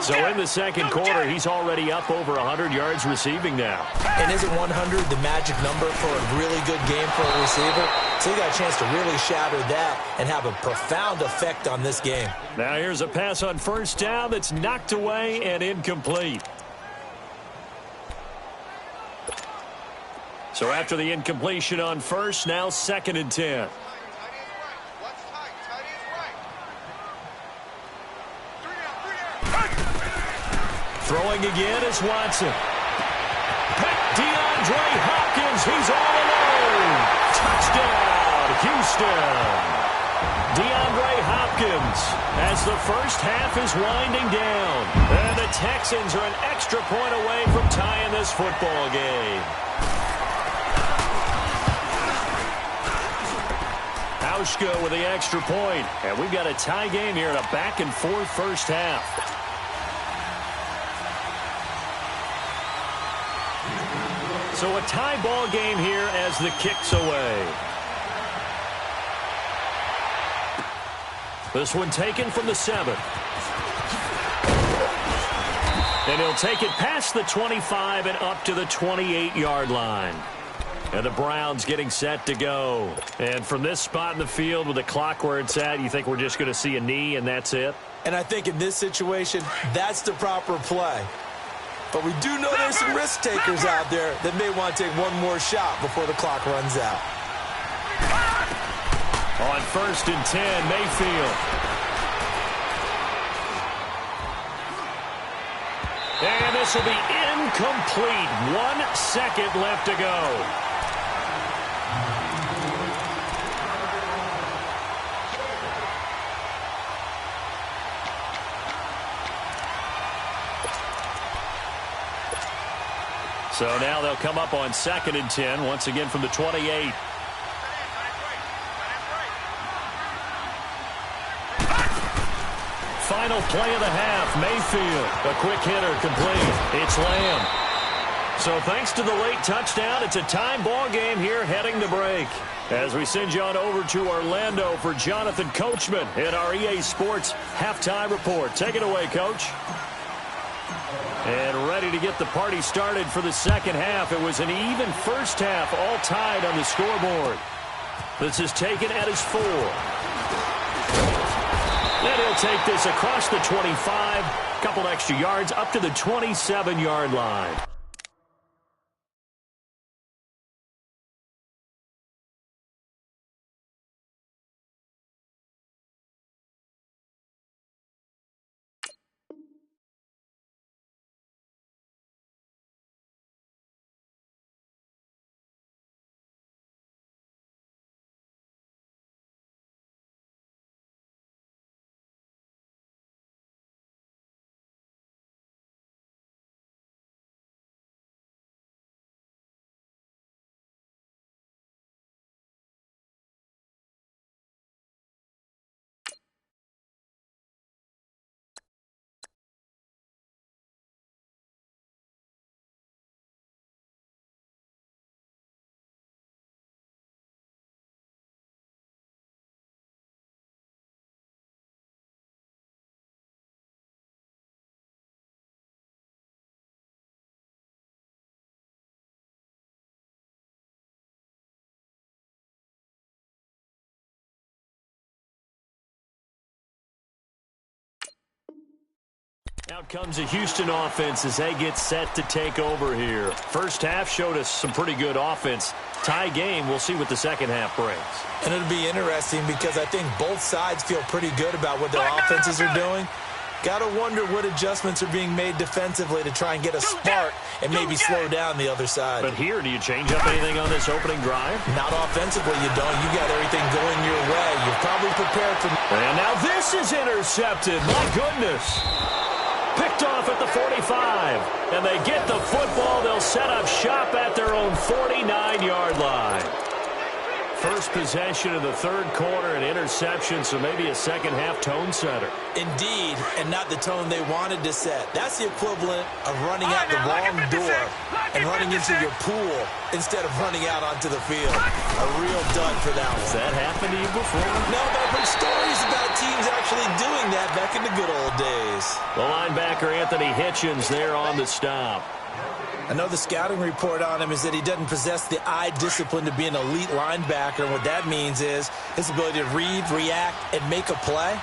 So in the second quarter, he's already up over 100 yards receiving now.
And isn't 100 the magic number for a really good game for a receiver? So he got a chance to really shatter that and have a profound effect on this game.
Now here's a pass on first down that's knocked away and incomplete. So after the incompletion on first, now 2nd and 10. Throwing again is Watson. DeAndre Hopkins, he's all alone. Touchdown, Houston. DeAndre Hopkins as the first half is winding down. And the Texans are an extra point away from tying this football game. Auschka with the extra point. And we've got a tie game here in a back-and-forth first half. So a tie ball game here as the kick's away. This one taken from the 7. And he'll take it past the 25 and up to the 28-yard line. And the Browns getting set to go. And from this spot in the field with the clock where it's at, you think we're just going to see a knee and that's it?
And I think in this situation, that's the proper play. But we do know there's some risk takers out there that may want to take one more shot before the clock runs out.
On 1st and 10, Mayfield. And this will be incomplete. 1 second left to go. So now they'll come up on 2nd and 10, once again from the 28. Final play of the half, Mayfield. A quick hitter complete. It's Lamb. So thanks to the late touchdown, it's a time ball game here heading to break. As we send you on over to Orlando for Jonathan Coachman in our EA Sports Halftime Report. Take it away, Coach. And ready to get the party started for the second half. It was an even first half, all tied on the scoreboard. This is taken at his 4. Then he'll take this across the 25, couple extra yards up to the 27-yard line. Out comes the Houston offense as they get set to take over here. First half showed us some pretty good offense. Tie game, we'll see what the second half brings.
And it'll be interesting because I think both sides feel pretty good about what their offenses are doing. Got to wonder what adjustments are being made defensively to try and get a spark and maybe slow down the other side.
But here, do you change up anything on this opening drive?
Not offensively, you don't. You got everything going your way. You're probably prepared for...
And now this is intercepted. My goodness. Picked off at the 45. And they get the football. They'll set up shop at their own 49-yard line. First possession of the third quarter, an interception, so maybe a second-half tone setter.
Indeed, and not the tone they wanted to set. That's the equivalent of running out the wrong door and running into your pool instead of running out onto the field. A real dud for that one.
Has that happened to you before?
No, but I've heard stories about teams actually doing that back in the good old days.
The linebacker, Anthony Hitchens, there on the stop.
I know the scouting report on him is that he doesn't possess the eye discipline to be an elite linebacker. And what that means is his ability to read, react, and make a play.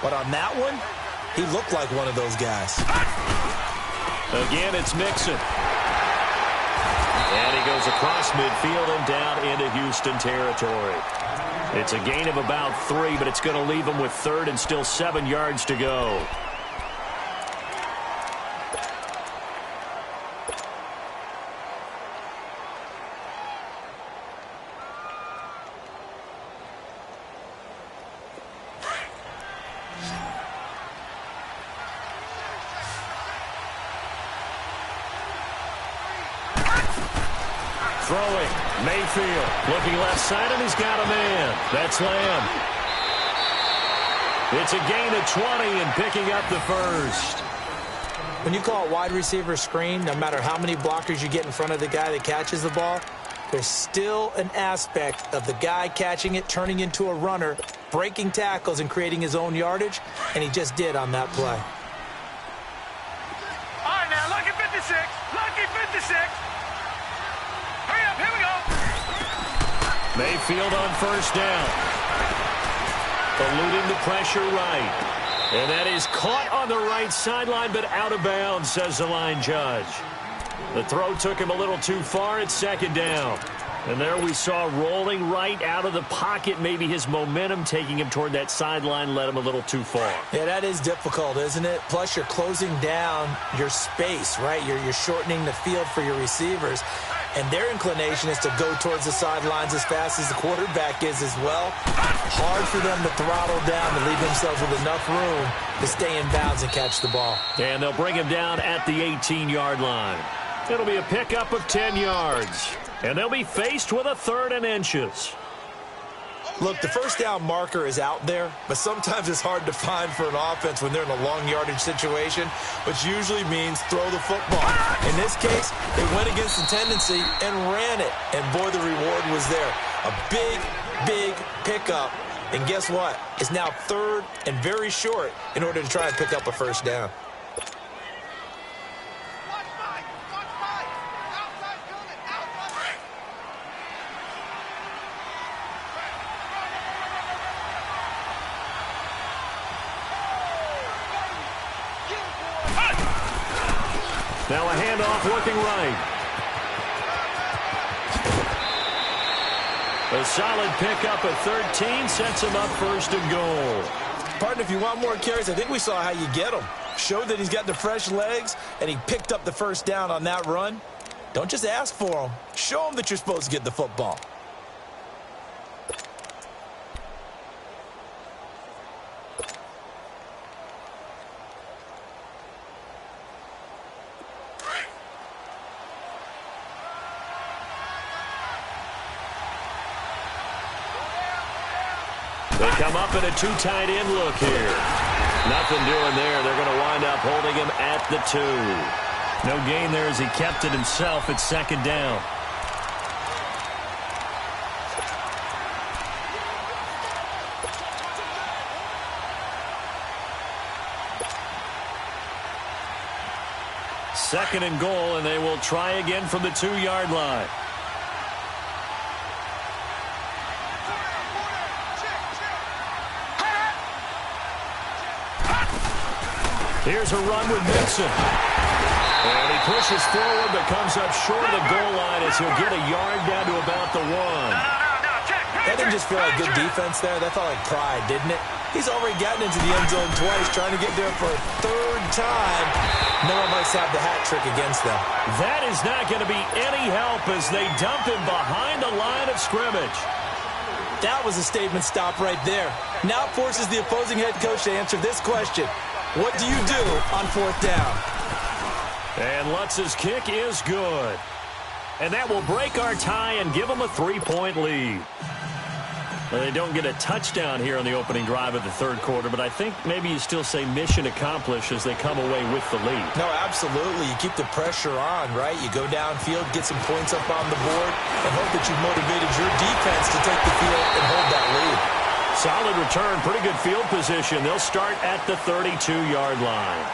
But on that one, he looked like one of those guys.
Again, it's Mixon. And he goes across midfield and down into Houston territory. It's a gain of about 3, but it's going to leave him with 3rd and still 7 yards to go. Throwing, Mayfield, looking left side, and he's got a man. That's Lamb. It's a gain of 20 and picking up the first.
When you call a wide receiver screen, no matter how many blockers you get in front of the guy that catches the ball, there's still an aspect of the guy catching it, turning into a runner, breaking tackles, and creating his own yardage, and he just did on that play.
All right, now, lucky 56. Lucky 56. Hurry up, here we go.
Mayfield on first down. Eluding the pressure right. And that is caught on the right sideline, but out of bounds, says the line judge. The throw took him a little too far. It's 2nd down. And there we saw rolling right out of the pocket. Maybe his momentum taking him toward that sideline led him a little too far.
Yeah, that is difficult, isn't it? Plus, you're closing down your space, right? You're shortening the field for your receivers. And their inclination is to go towards the sidelines as fast as the quarterback is as well. Hard for them to throttle down and leave themselves with enough room to stay in bounds and catch the ball.
And they'll bring him down at the 18-yard line. It'll be a pickup of 10 yards. And they'll be faced with a 3rd and inches.
Look, the first down marker is out there, but sometimes it's hard to find for an offense when they're in a long yardage situation, which usually means throw the football. In this case, they went against the tendency and ran it, and boy, the reward was there. A big, big pickup, and guess what? It's now 3rd and very short in order to try and pick up a first down.
Now a handoff looking right. A solid pickup of 13 sets him up 1st and goal.
Partner, if you want more carries, I think we saw how you get them. Showed that he's got the fresh legs, and he picked up the first down on that run. Don't just ask for them. Show them that you're supposed to get the football.
They come up in a 2 tight end look here. Nothing doing there. They're going to wind up holding him at the 2. No gain there as he kept it himself at 2nd down. Second and goal, and they will try again from the 2-yard line. Here's a run with Mixon. And he pushes forward but comes up short of the goal line as he'll get a yard down to about the 1.
That didn't just feel like good defense there. That felt like pride, didn't it? He's already gotten into the end zone twice, trying to get there for a 3rd time. No one likes to have the hat trick against them.
That is not going to be any help as they dump him behind the line of scrimmage.
That was a statement stop right there. Now it forces the opposing head coach to answer this question. What do you do on 4th down?
And Lutz's kick is good. And that will break our tie and give them a 3-point lead. Well, they don't get a touchdown here on the opening drive of the 3rd quarter, but I think maybe you still say mission accomplished as they come away with the lead.
No, absolutely. You keep the pressure on, right? You go downfield, get some points up on the board, and hope that you've motivated your defense to take the field and hold that lead.
Solid return, pretty good field position. They'll start at the 32-yard line.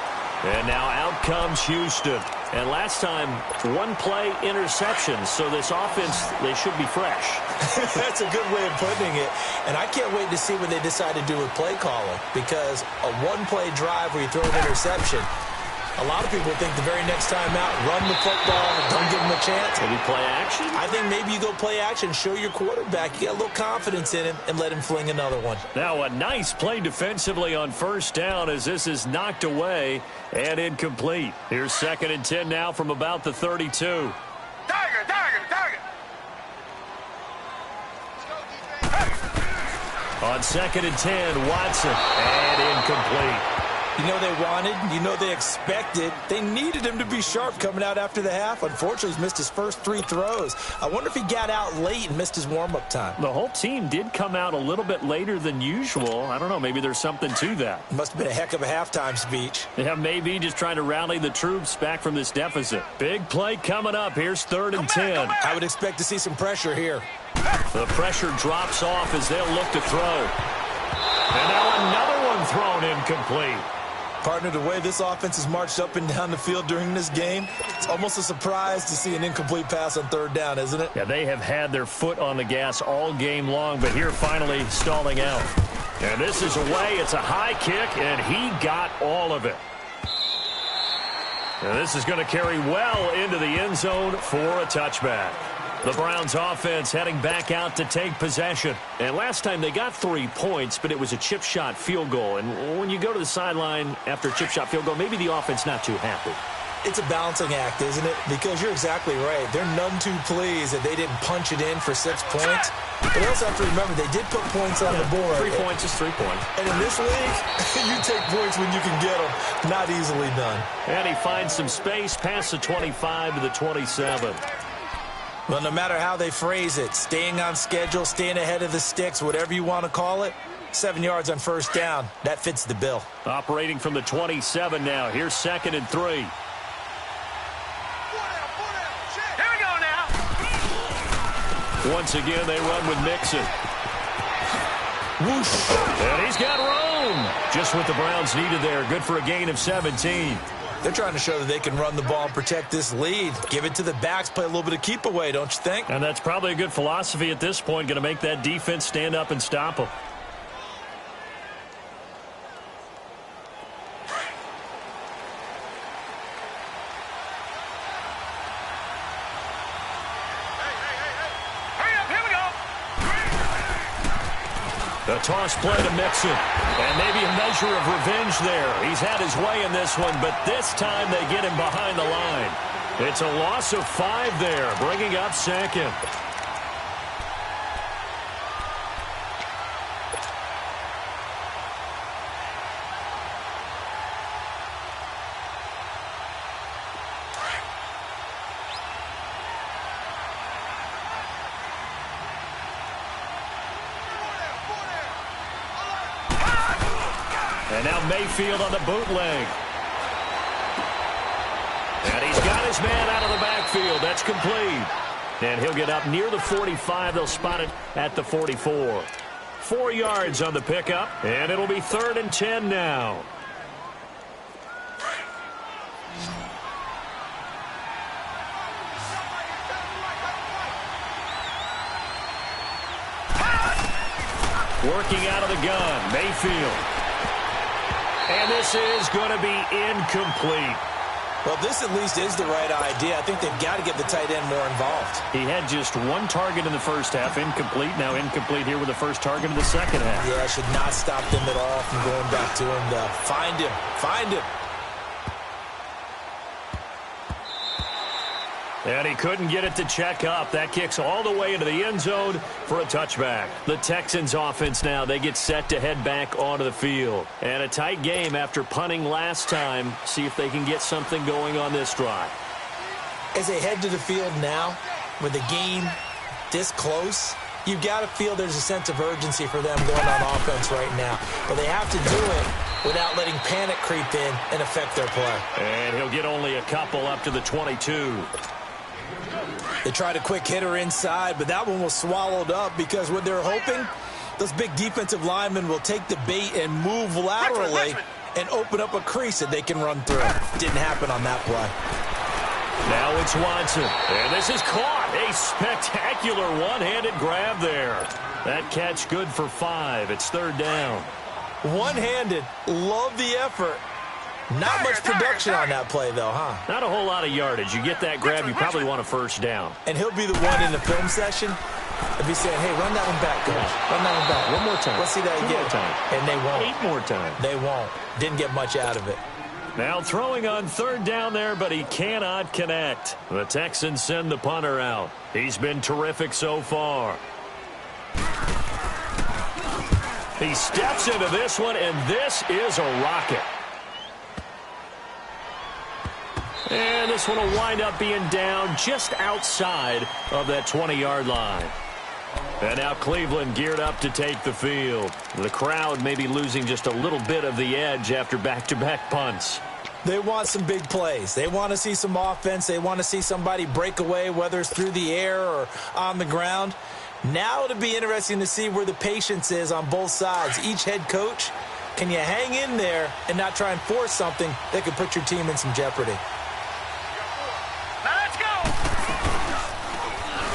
And now out comes Houston. And last time, one-play interception. So this offense, they should be fresh.
That's a good way of putting it. And I can't wait to see what they decide to do with play calling. Because a one-play drive where you throw an interception, a lot of people think the very next time out, run the football, don't give them a chance.
Maybe play action?
I think maybe you go play action, show your quarterback, you get a little confidence in him, and let him fling another one.
Now a nice play defensively on first down as this is knocked away and incomplete. Here's 2nd and 10 now from about the 32.
Tiger, tiger, tiger.
On 2nd and 10, Watson, and incomplete.
You know they wanted, you know they expected. They needed him to be sharp coming out after the half. Unfortunately, he's missed his first 3 throws. I wonder if he got out late and missed his warm-up time.
The whole team did come out a little bit later than usual. I don't know, maybe there's something to that.
Must have been a heck of a halftime speech.
Yeah, maybe just trying to rally the troops back from this deficit. Big play coming up. Here's 3rd and 10.
I would expect to see some pressure here.
The pressure drops off as they'll look to throw. And now another one thrown incomplete.
Partner, the way this offense has marched up and down the field during this game, it's almost a surprise to see an incomplete pass on 3rd down, isn't it?
Yeah, they have had their foot on the gas all game long, but here finally stalling out. And this is away. It's a high kick, and he got all of it. And this is going to carry well into the end zone for a touchback. The Browns offense heading back out to take possession. And last time they got 3 points, but it was a chip shot field goal. And when you go to the sideline after a chip shot field goal, maybe the offense not too happy.
It's a balancing act, isn't it? Because you're exactly right. They're none too pleased that they didn't punch it in for 6 points. But they also have to remember they did put points on the board.
3 points is 3 points.
And in this league, you take points when you can get them. Not easily done.
And he finds some space past the 25 to the 27.
Well, no matter how they phrase it, staying on schedule, staying ahead of the sticks, whatever you want to call it, 7 yards on first down, that fits the bill.
Operating from the 27 now. Here's 2nd and 3.
Here we go now.
Once again, they run with Mixon. Whoosh. And he's got room. Just what the Browns needed there. Good for a gain of 17.
They're trying to show that they can run the ball and protect this lead. Give it to the backs, play a little bit of keep away, don't you think?
And that's probably a good philosophy at this point. Going to make that defense stand up and stop them.
Hurry up, here we go.
The toss play to Mixon. And maybe a measure of revenge there. He's had his way in this one, but this time they get him behind the line. It's a loss of 5 there, bringing up 2nd. And now Mayfield on the bootleg. And he's got his man out of the backfield. That's complete. And he'll get up near the 45. They'll spot it at the 44. 4 yards on the pickup. And it'll be 3rd and 10 now. Working out of the gun, Mayfield. And this is going to be incomplete.
Well, this at least is the right idea. I think they've got to get the tight end more involved.
He had just 1 target in the first half, incomplete. Now incomplete here with the first target of the second half.
Yeah, should not stop them at all from going back to him. Find him. Find him.
And he couldn't get it to check up. That kicks all the way into the end zone for a touchback. The Texans offense now, they get set to head back onto the field. And a tight game after punting last time. See if they can get something going on this drive.
As they head to the field now, with the game this close, you've got to feel there's a sense of urgency for them going on offense right now. But they have to do it without letting panic creep in and affect their play.
And he'll get only a couple up to the 22.
They tried a quick hitter inside, but that one was swallowed up because what they're hoping Those big defensive linemen will take the bait and move laterally and open up a crease that they can run through. Didn't happen on that play.
Now it's Watson, and this is caught. A spectacular one-handed grab there. That catch good for 5. It's 3rd down.
One-handed. Love the effort. Not much production on that play, though, huh?
Not a whole lot of yardage. You get that grab, you probably want a 1st down.
And he'll be the one in the film session. He'll be saying, hey, run that one back, coach. Run that one back.
One more time.
Let's see that again.
2 more time.
And they won't.
8 more times.
They won't. Didn't get much out of it.
Now throwing on 3rd down there, but he cannot connect. The Texans send the punter out. He's been terrific so far. He steps into this one, and this is a rocket. And this one will wind up being down just outside of that 20-yard line. And now Cleveland geared up to take the field. The crowd may be losing just a little bit of the edge after back-to-back punts.
They want some big plays. They want to see some offense. They want to see somebody break away, whether it's through the air or on the ground. Now it'll be interesting to see where the patience is on both sides. Each head coach, can you hang in there and not try and force something that could put your team in some jeopardy?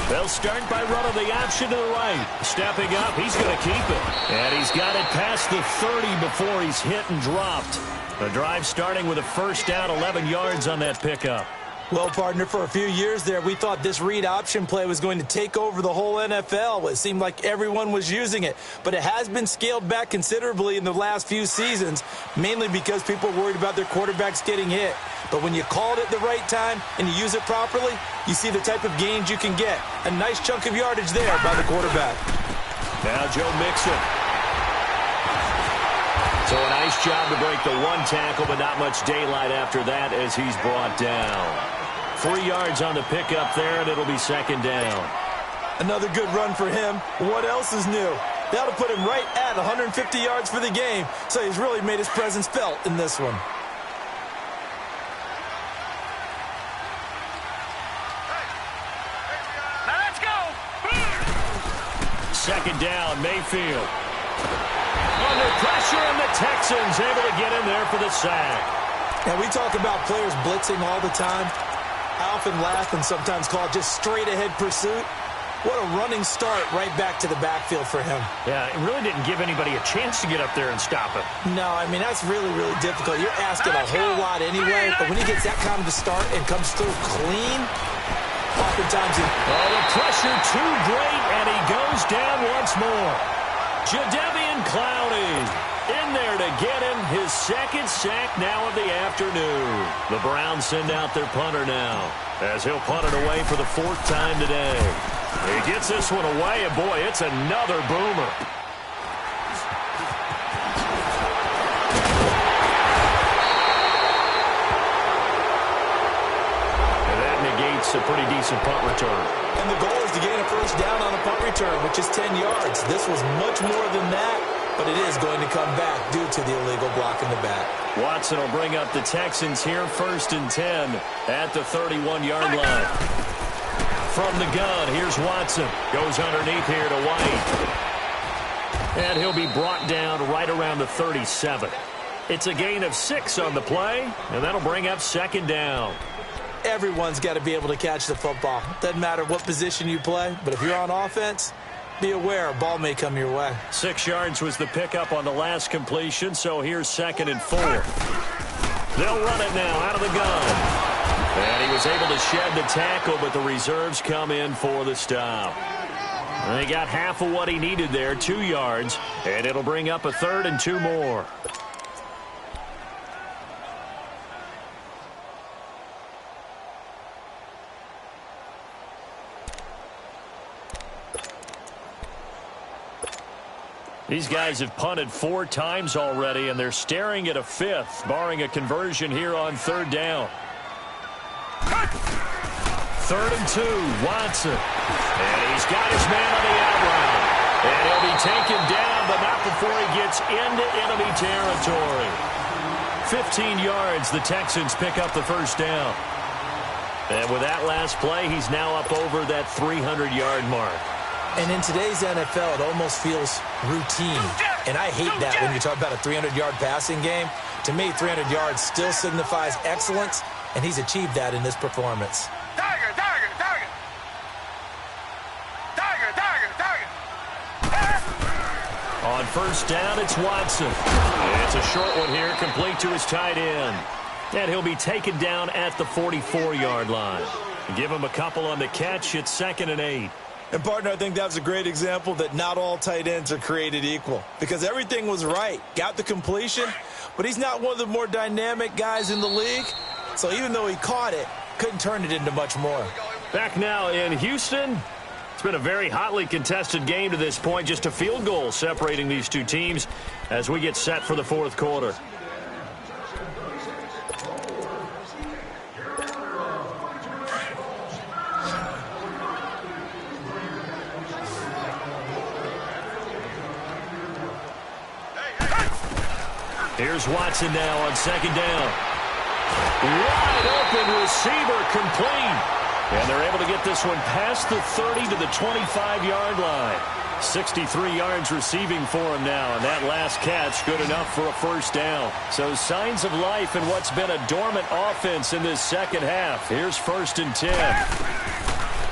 They'll start by running the option to the right. Stepping up, he's going to keep it. And he's got it past the 30 before he's hit and dropped. The drive starting with a 1st down, 11 yards on that pickup.
Well, partner, for a few years there, we thought this read option play was going to take over the whole NFL. It seemed like everyone was using it. But it has been scaled back considerably in the last few seasons, mainly because people are worried about their quarterbacks getting hit. But when you call it at the right time and you use it properly, you see the type of gains you can get. A nice chunk of yardage there by the quarterback.
Now Joe Mixon. So a nice job to break the 1 tackle, but not much daylight after that as he's brought down. 3 yards on the pickup there, and it'll be 2nd down.
Another good run for him. What else is new? That'll put him right at 150 yards for the game, so he's really made his presence felt in this one.
Let's go!
2nd down, Mayfield. Under pressure, and the Texans able to get in there for the sack.
Now, we talk about players blitzing all the time. I often laugh and sometimes call it just straight-ahead pursuit. What a running start right back to the backfield for him.
Yeah, it really didn't give anybody a chance to get up there and stop it.
No, I mean, that's really, really difficult. You're asking a whole lot anyway, but when he gets that kind of a start and comes through clean, oftentimes he...
Oh, the pressure too great, and he goes down once more. Jadeveon Clowney in there to get him his 2nd sack now of the afternoon. The Browns send out their punter now as he'll punt it away for the 4th time today. He gets this one away, and boy, it's another boomer. And that negates a pretty decent punt return.
And the goal is to gain a 1st down on a punt return, which is 10 yards. This was much more than that, but it is going to come back due to the illegal block in the back.
Watson will bring up the Texans here, 1st and 10 at the 31-yard line. From the gun, here's Watson. Goes underneath here to White. And he'll be brought down right around the 37. It's a gain of 6 on the play, and that'll bring up 2nd down.
Everyone's got to be able to catch the football. Doesn't matter what position you play, but if you're on offense, be aware a ball may come your way.
6 yards was the pickup on the last completion, so here's 2nd and 4. They'll run it now out of the gun. And he was able to shed the tackle, but the reserves come in for the stop. And he got half of what he needed there, 2 yards, and it'll bring up a 3rd and 2 more. These guys have punted 4 times already, and they're staring at a 5th, barring a conversion here on 3rd down. 3rd and 2, Watson. And he's got his man on the out route. And he'll be taken down, but not before he gets into enemy territory. 15 yards, the Texans pick up the 1st down. And with that last play, he's now up over that 300-yard mark.
And in today's NFL, it almost feels routine. And I hate that when you talk about a 300-yard passing game. To me, 300 yards still signifies excellence, and he's achieved that in this performance.
Tiger, tiger, tiger. Tiger, tiger, tiger.
On first down, it's Watson. It's a short one here, complete to his tight end. And he'll be taken down at the 44-yard line. Give him a couple on the catch. It's 2nd and 8.
And, partner, I think that's a great example that not all tight ends are created equal. Because everything was right. Got the completion, but he's not one of the more dynamic guys in the league. So even though he caught it, couldn't turn it into much more.
Back now in Houston. It's been a very hotly contested game to this point. Just a field goal separating these two teams as we get set for the fourth quarter. Here's Watson now on 2nd down. Wide open receiver complete. And they're able to get this one past the 30 to the 25-yard line. 63 yards receiving for him now. And that last catch good enough for a first down. So signs of life in what's been a dormant offense in this second half. Here's 1st and 10.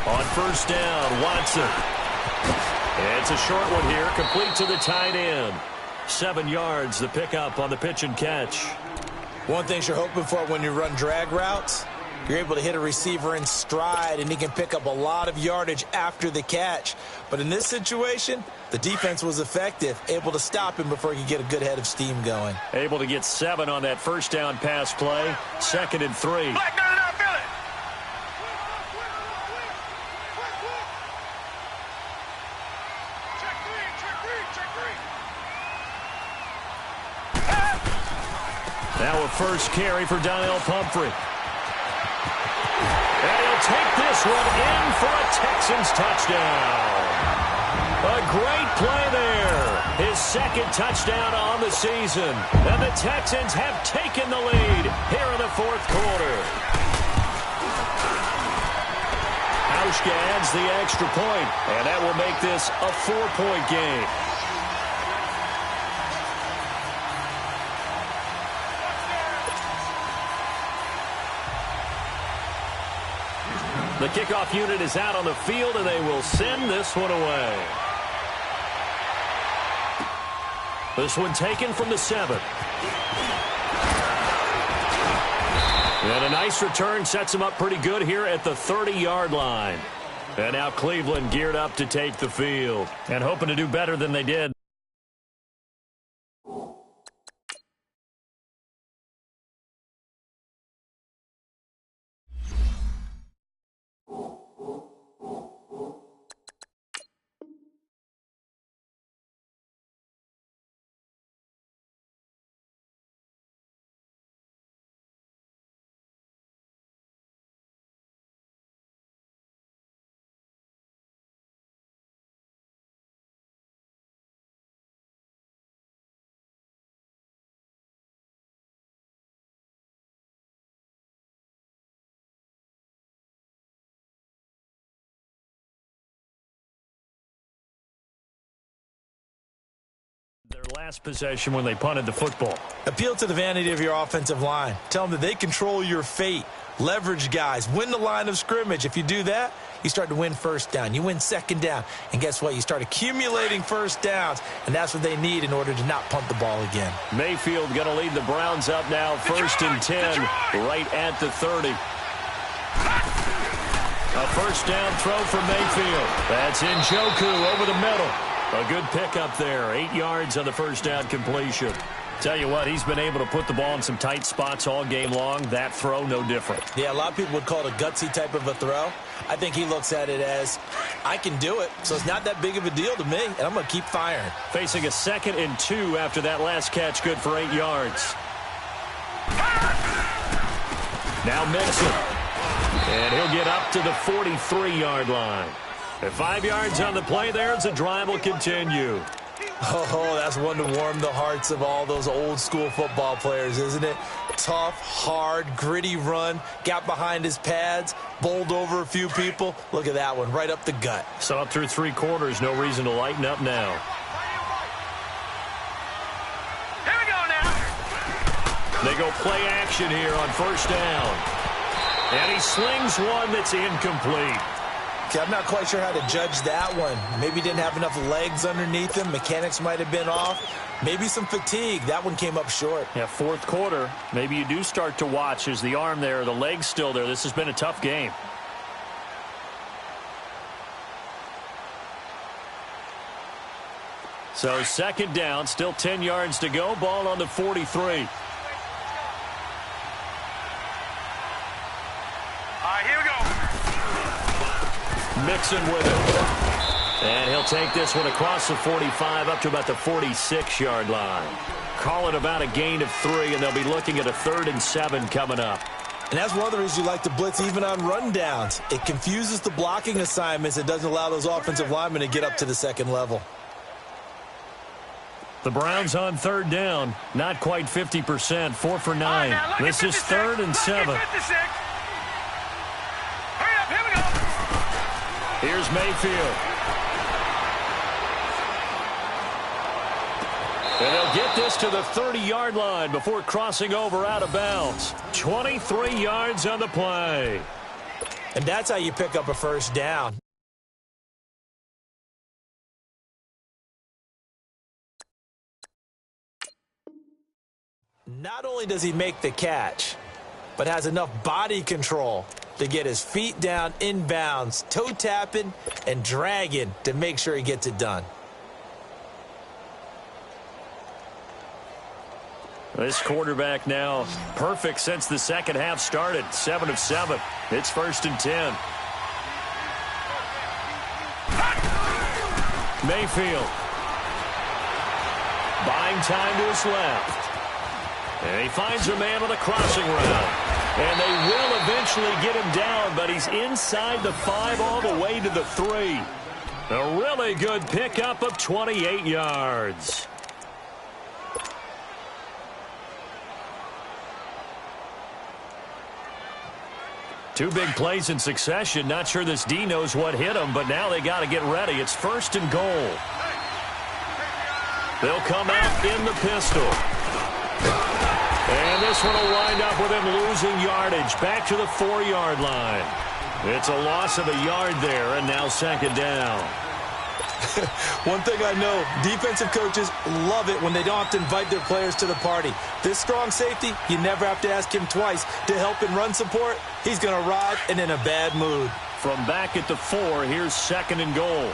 On first down, Watson. It's a short one here, complete to the tight end. 7 yards, the pickup on the pitch and catch.
One thing you're hoping for when you run drag routes, you're able to hit a receiver in stride, and he can pick up a lot of yardage after the catch. But in this situation, the defense was effective, able to stop him before he could get a good head of steam going.
Able to get 7 on that first down pass play. 2nd and 3.
Black, no, no, feel it. Check three, check three, check three.
Now a first carry for Donnell Pumphrey. And he'll take this one in for a Texans touchdown. A great play there. His 2nd touchdown on the season. And the Texans have taken the lead here in the fourth quarter. Hauschka adds the extra point, and that will make this a 4-point game. The kickoff unit is out on the field, and they will send this one away. This one taken from the 7. And a nice return sets him up pretty good here at the 30-yard line. And now Cleveland geared up to take the field and hoping to do better than they did. Their last possession when they punted the football.
Appeal to the vanity of your offensive line. Tell them that they control your fate. Leverage guys. Win the line of scrimmage. If you do that, you start to win first down. You win 2nd down. And guess what? You start accumulating first downs. And that's what they need in order to not punt the ball again.
Mayfield going to lead the Browns up now. 1st and 10 right at the 30. A first down throw for Mayfield. That's Njoku over the middle. A good pickup there. 8 yards on the first down completion. Tell you what, he's been able to put the ball in some tight spots all game long. That throw, no different.
Yeah, a lot of people would call it a gutsy type of a throw. I think he looks at it as, I can do it, so it's not that big of a deal to me, and I'm going to keep firing.
Facing a 2nd and 2 after that last catch, good for 8 yards. Now Mixon. And he'll get up to the 43-yard line. At 5 yards on the play there, the drive will continue.
Oh, that's one to warm the hearts of all those old school football players, isn't it? Tough, hard, gritty run, got behind his pads, bowled over a few people. Look at that one, right up the gut.
So up through 3 quarters, no reason to lighten up now.
Here we go now.
They go play action here on first down. And he slings one that's incomplete.
Okay, I'm not quite sure how to judge that one. Maybe didn't have enough legs underneath him. Mechanics might have been off. Maybe some fatigue. That one came up short.
Yeah, 4th quarter. Maybe you do start to watch. Is the arm there, the leg's still there. This has been a tough game. So 2nd down, still 10 yards to go. Ball on the 43.
All right, here we go.
Mixon with it. And he'll take this one across the 45 up to about the 46-yard line. Call it about a gain of 3, and they'll be looking at a 3rd and 7 coming up.
And that's one of the reasons you like to blitz even on rundowns. It confuses the blocking assignments. It doesn't allow those offensive linemen to get up to the 2nd level.
The Browns on 3rd down. Not quite 50%. 4 for 9.
Right,
this is 3rd and 7.
Hurry up, here we go.
Here's Mayfield. And they'll get this to the 30-yard line before crossing over out of bounds. 23 yards on the play.
And that's how you pick up a first down. Not only does he make the catch, but has enough body control to get his feet down inbounds, toe tapping and dragging to make sure he gets it done.
This quarterback now perfect since the 2nd half started. 7 of 7. It's 1st and 10. Mayfield. Buying time to his left. And he finds a man on a crossing route. And they will eventually get him down, but he's inside the 5 all the way to the 3. A really good pickup of 28 yards. Two big plays in succession. Not sure this D knows what hit him, but now they got to get ready. It's 1st and goal. They'll come out in the pistol. And this one will wind up with him losing yardage back to the 4-yard line. It's a loss of a yard there, and now 2nd down.
One thing I know, defensive coaches love it when they don't have to invite their players to the party. This strong safety, you never have to ask him twice to help in run support. He's going to arrive and in a bad mood.
From back at the 4, here's 2nd and goal.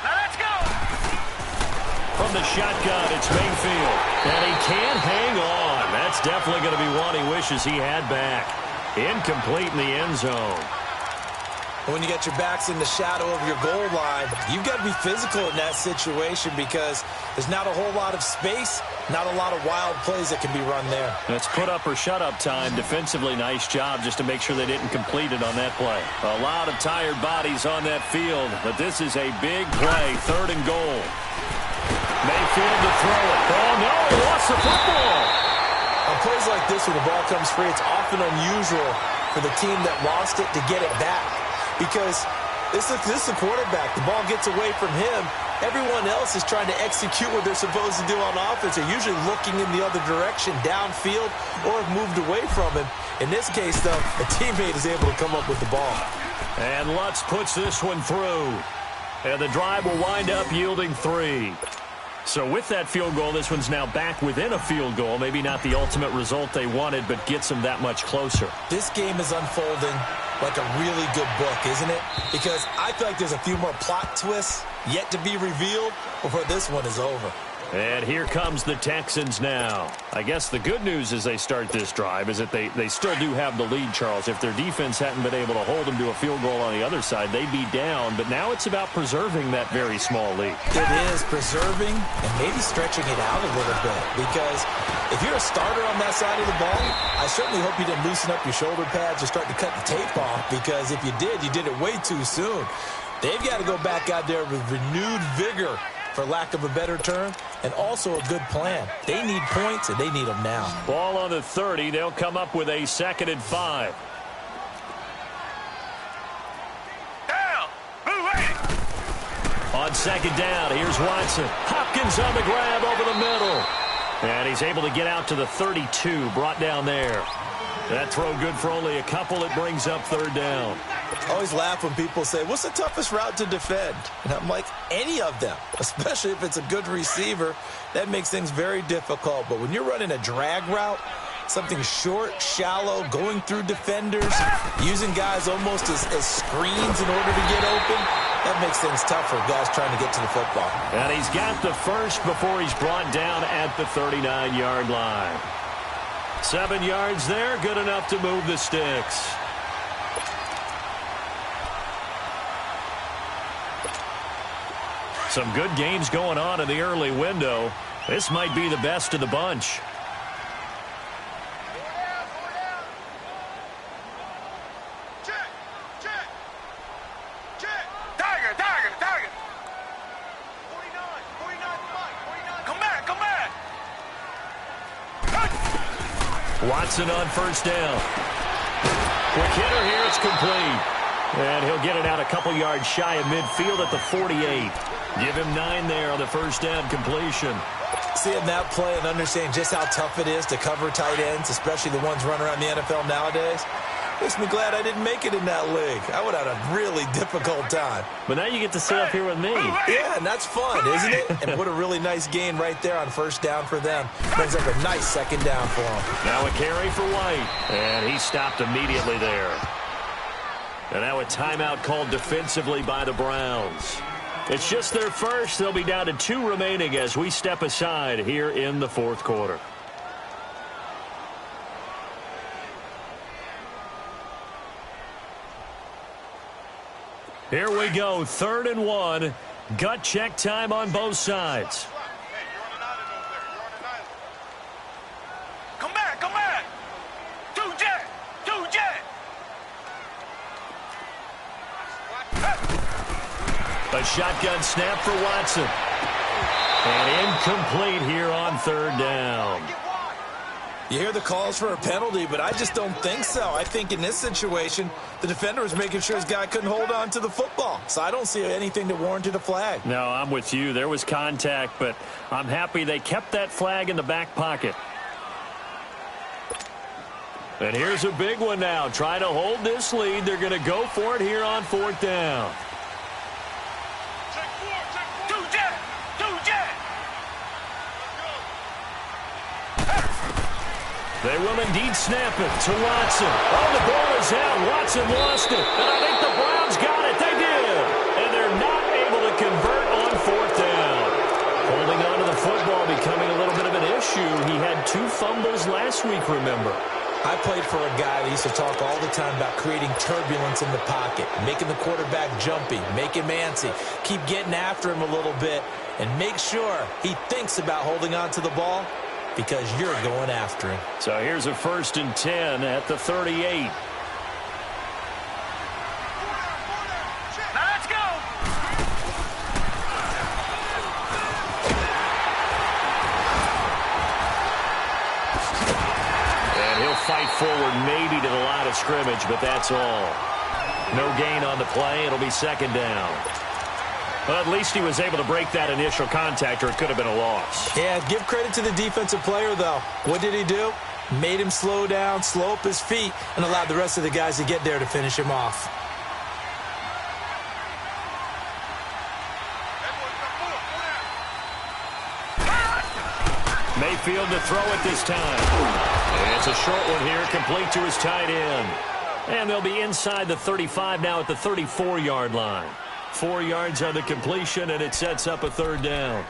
Now let's go.
From the shotgun, it's Mayfield. And he can't hang on. That's definitely going to be one he wishes he had back. Incomplete in the end zone.
When you get your backs in the shadow of your goal line, you've got to be physical in that situation because there's not a whole lot of space, not a lot of wild plays that can be run there.
That's put up or shut up time. Defensively, nice job just to make sure they didn't complete it on that play. A lot of tired bodies on that field, but this is a big play. 3rd and goal. Mayfield to throw it. Oh, no, he lost the football.
On plays like this where the ball comes free, it's often unusual for the team that lost it to get it back. Because this is the quarterback. The ball gets away from him. Everyone else is trying to execute what they're supposed to do on offense. They're usually looking in the other direction, downfield, or have moved away from him. In this case, though, a teammate is able to come up with the ball.
And Lutz puts this one through. And the drive will wind up yielding 3. So with that field goal, this one's now back within a field goal. Maybe not the ultimate result they wanted, but gets them that much closer.
This game is unfolding like a really good book, isn't it? Because I feel like there's a few more plot twists yet to be revealed before this one is over.
And here comes the Texans now. I guess the good news as they start this drive is that they still do have the lead, Charles. If their defense hadn't been able to hold them to a field goal on the other side, they'd be down. But now it's about preserving that very small lead.
It is preserving and maybe stretching it out a little bit. Because if you're a starter on that side of the ball, I certainly hope you didn't loosen up your shoulder pads or start to cut the tape off. Because if you did it way too soon. They've got to go back out there with renewed vigor, for lack of a better term, and also a good plan. They need points, and they need them now.
Ball on the 30. They'll come up with a 2nd and 5.
Down. Move it.
On 2nd down, here's Watson. Hopkins on the grab over the middle. And he's able to get out to the 32, brought down there. That throw good for only a couple. It brings up 3rd down.
I always laugh when people say, what's the toughest route to defend? And I'm like, any of them, especially if it's a good receiver. That makes things very difficult. But when you're running a drag route, something short, shallow, going through defenders, using guys almost as screens in order to get open, that makes things tough for guys trying to get to the football.
And he's got the first before he's brought down at the 39-yard line. 7 yards there, good enough to move the sticks. Some good games going on in the early window. This might be the best of the bunch.
Tiger. 49, come back.
Watson on 1st down. Quick hitter here, it's complete. And he'll get it out a couple yards shy of midfield at the 48. Give him 9 there on the 1st down completion.
Seeing that play and understanding just how tough it is to cover tight ends, especially the ones running around the NFL nowadays, makes me glad I didn't make it in that league. I would have had a really difficult time.
But now you get to sit up here with me.
Yeah, and that's fun, isn't it? And what a really nice gain right there on 1st down for them. Brings up a nice 2nd down for them.
Now a carry for White. And he stopped immediately there. And now a timeout called defensively by the Browns. It's just their first. They'll be down to 2 remaining as we step aside here in the 4th quarter. Here we go, 3rd and 1. Gut check time on both sides.
Hey, you're on an island over there. You're on an island. Come back. 2 jet.
A shotgun snap for Watson. And incomplete here on 3rd down.
You hear the calls for a penalty, but I just don't think so. I think in this situation, the defender was making sure his guy couldn't hold on to the football. So I don't see anything that warranted a flag.
No, I'm with you. There was contact, but I'm happy they kept that flag in the back pocket. And here's a big one now. Trying to hold this lead. They're going to go for it here on 4th down. They will indeed snap it to Watson. Oh, the ball is out. Watson lost it. And I think the Browns got it. They did. And they're not able to convert on 4th down. Holding on to the football becoming a little bit of an issue. He had 2 fumbles last week, remember.
I played for a guy that used to talk all the time about creating turbulence in the pocket, making the quarterback jumpy, make him antsy, keep getting after him a little bit, and make sure he thinks about holding on to the ball because you're going after him.
So here's a 1st and 10 at the 38.
Let's go.
And he'll fight forward maybe to the line of scrimmage, but that's all. No gain on the play. It'll be 2nd down. Well, at least he was able to break that initial contact, or it could have been a loss.
Yeah, give credit to the defensive player, though. What did he do? Made him slow down, slow up his feet, and allowed the rest of the guys to get there to finish him off.
Mayfield to throw it this time. And it's a short one here, complete to his tight end. And they'll be inside the 35 now at the 34-yard line. 4 yards on the completion, and it sets up a 3rd down.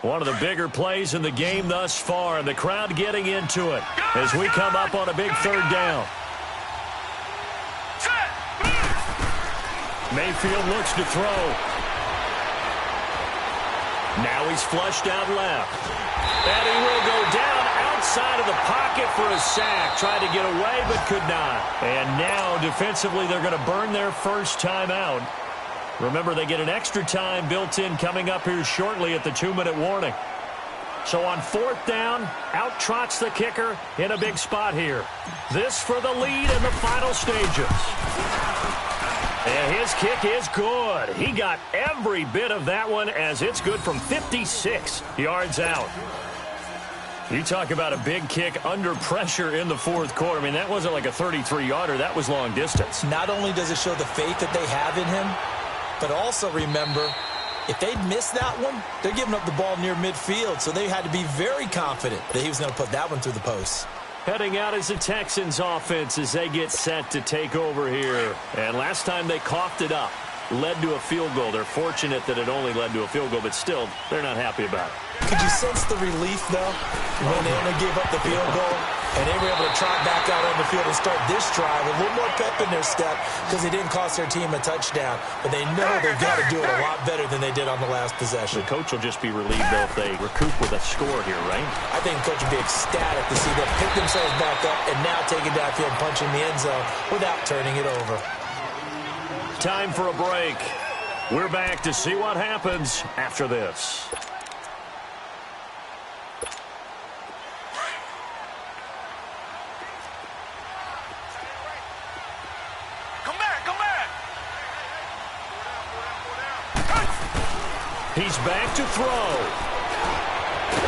One of the bigger plays in the game thus far, and the crowd getting into it as we come up on a big 3rd down. Mayfield looks to throw. Now he's flushed out left. And he will go down outside of the pocket for a sack. Tried to get away but could not. And now defensively they're going to burn their first timeout. Remember, they get an extra time built in coming up here shortly at the 2-minute warning. So on 4th down, out trots the kicker in a big spot here. This for the lead in the final stages. And his kick is good. He got every bit of that one as it's good from 56 yards out. You talk about a big kick under pressure in the 4th quarter. I mean, that wasn't like a 33-yarder. That was long distance.
Not only does it show the faith that they have in him, but also remember, if they'd missed that one, they're giving up the ball near midfield, so they had to be very confident that he was going to put that one through the post.
Heading out is the Texans offense as they get set to take over here. And last time they coughed it up, led to a field goal. They're fortunate that it only led to a field goal, but still, they're not happy about it.
Could you sense the relief, though, when they only gave up the field goal and they were able to trot back out on the field and start this drive with a little more pep in their step because they didn't cost their team a touchdown, but they know they've got to do it a lot better than they did on the last possession.
The coach will just be relieved, though, if they recoup with a score here, right?
I think the coach would be ecstatic to see them pick themselves back up and now take it downfield and punch in the end zone without turning it over.
Time for a break. We're back to see what happens after this. He's back to throw.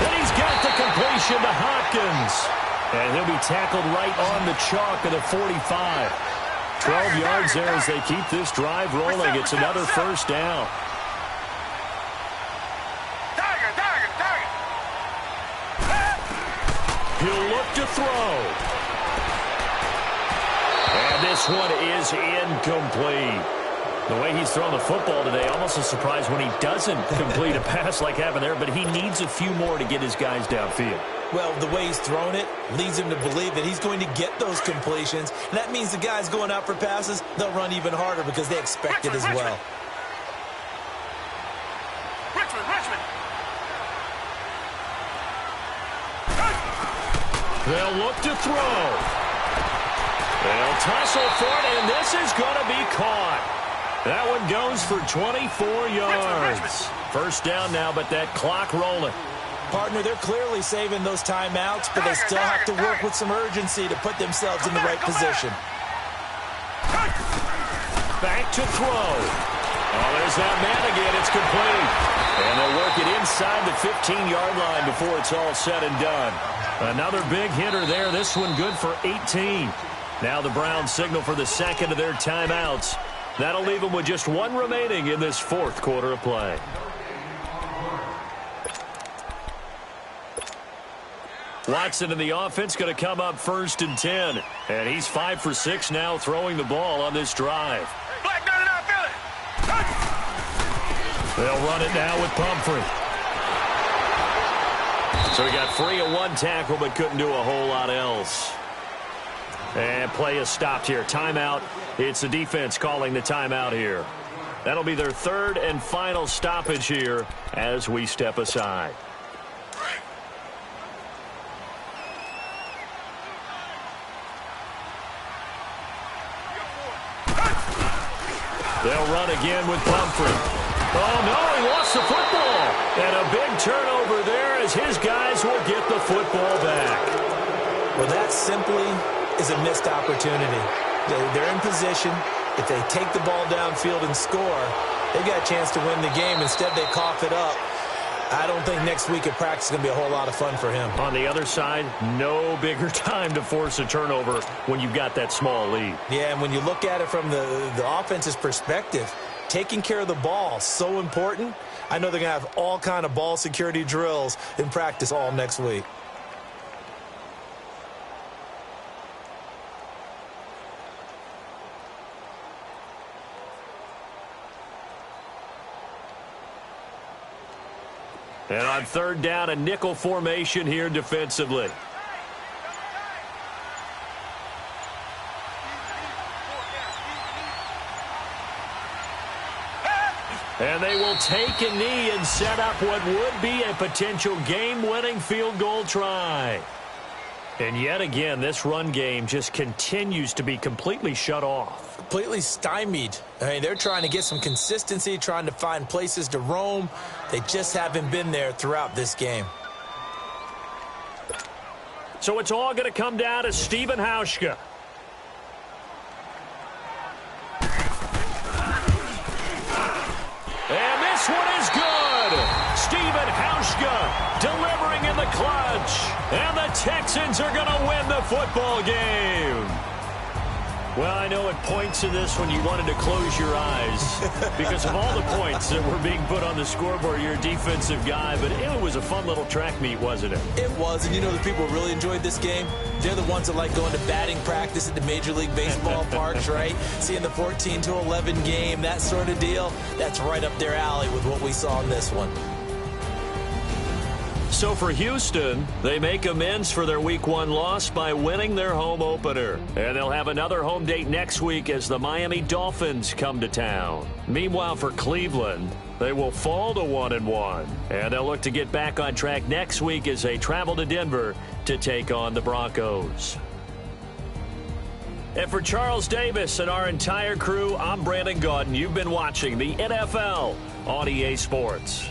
And he's got the completion to Hopkins. And he'll be tackled right on the chalk of the 45. 12 yards there as they keep this drive rolling. It's another first down. He'll look to throw. And this one is incomplete. The way he's thrown the football today, almost a surprise when he doesn't complete a pass like happened there, but he needs a few more to get his guys downfield.
Well, the way he's thrown it leads him to believe that he's going to get those completions. And that means the guys going out for passes, they'll run even harder because they expect it as well.
Richmond.
They'll look to throw. They'll tussle for it, and this is going to be caught. That one goes for 24 yards. First down now, but that clock rolling.
Partner, they're clearly saving those timeouts, but they still have to work with some urgency to put themselves in the right position.
Back to throw. Oh, there's that man again. It's complete. And they'll work it inside the 15-yard line before it's all said and done. Another big hitter there. This one good for 18. Now the Browns signal for the second of their timeouts. That'll leave them with just one remaining in this 4th quarter of play. Watson in the offense going to come up 1st and 10. And he's 5 for 6 now throwing the ball on this drive. They'll run it now with Pumphrey. So he got free of one tackle but couldn't do a whole lot else. And play is stopped here. Timeout. It's the defense calling the timeout here. That'll be their 3rd and final stoppage here as we step aside. They'll run again with Pumphrey. Oh, no, he lost the football. And a big turnover there as his guys will get the football back.
Well, that simply is a missed opportunity. They're in position. If they take the ball downfield and score, they've got a chance to win the game. Instead, they cough it up. I don't think next week at practice is going to be a whole lot of fun for him.
On the other side, no bigger time to force a turnover when you've got that small lead.
Yeah, and when you look at it from the offense's perspective, taking care of the ball, so important. I know they're going to have all kind of ball security drills in practice all next week.
And on 3rd down, a nickel formation here defensively. And they will take a knee and set up what would be a potential game-winning field goal try. And yet again, this run game just continues to be completely shut off.
Completely stymied. I mean, they're trying to get some consistency, trying to find places to roam. They just haven't been there throughout this game.
So it's all going to come down to Stephen Hauschka. And this one is good. Stephen Hauschka delivering in the clutch. And the Texans are going to win the football game. Well, I know at points in this one you wanted to close your eyes because of all the points that were being put on the scoreboard. You're a defensive guy, but it was a fun little track meet, wasn't it?
It was, and you know the people really enjoyed this game? They're the ones that like going to batting practice at the Major League Baseball parks, right? Seeing the 14-11 game, that sort of deal. That's right up their alley with what we saw in this one.
So for Houston, they make amends for their Week 1 loss by winning their home opener. And they'll have another home date next week as the Miami Dolphins come to town. Meanwhile, for Cleveland, they will fall to 1-1. And they'll look to get back on track next week as they travel to Denver to take on the Broncos. And for Charles Davis and our entire crew, I'm Brandon Gaudin. You've been watching the NFL on EA Sports.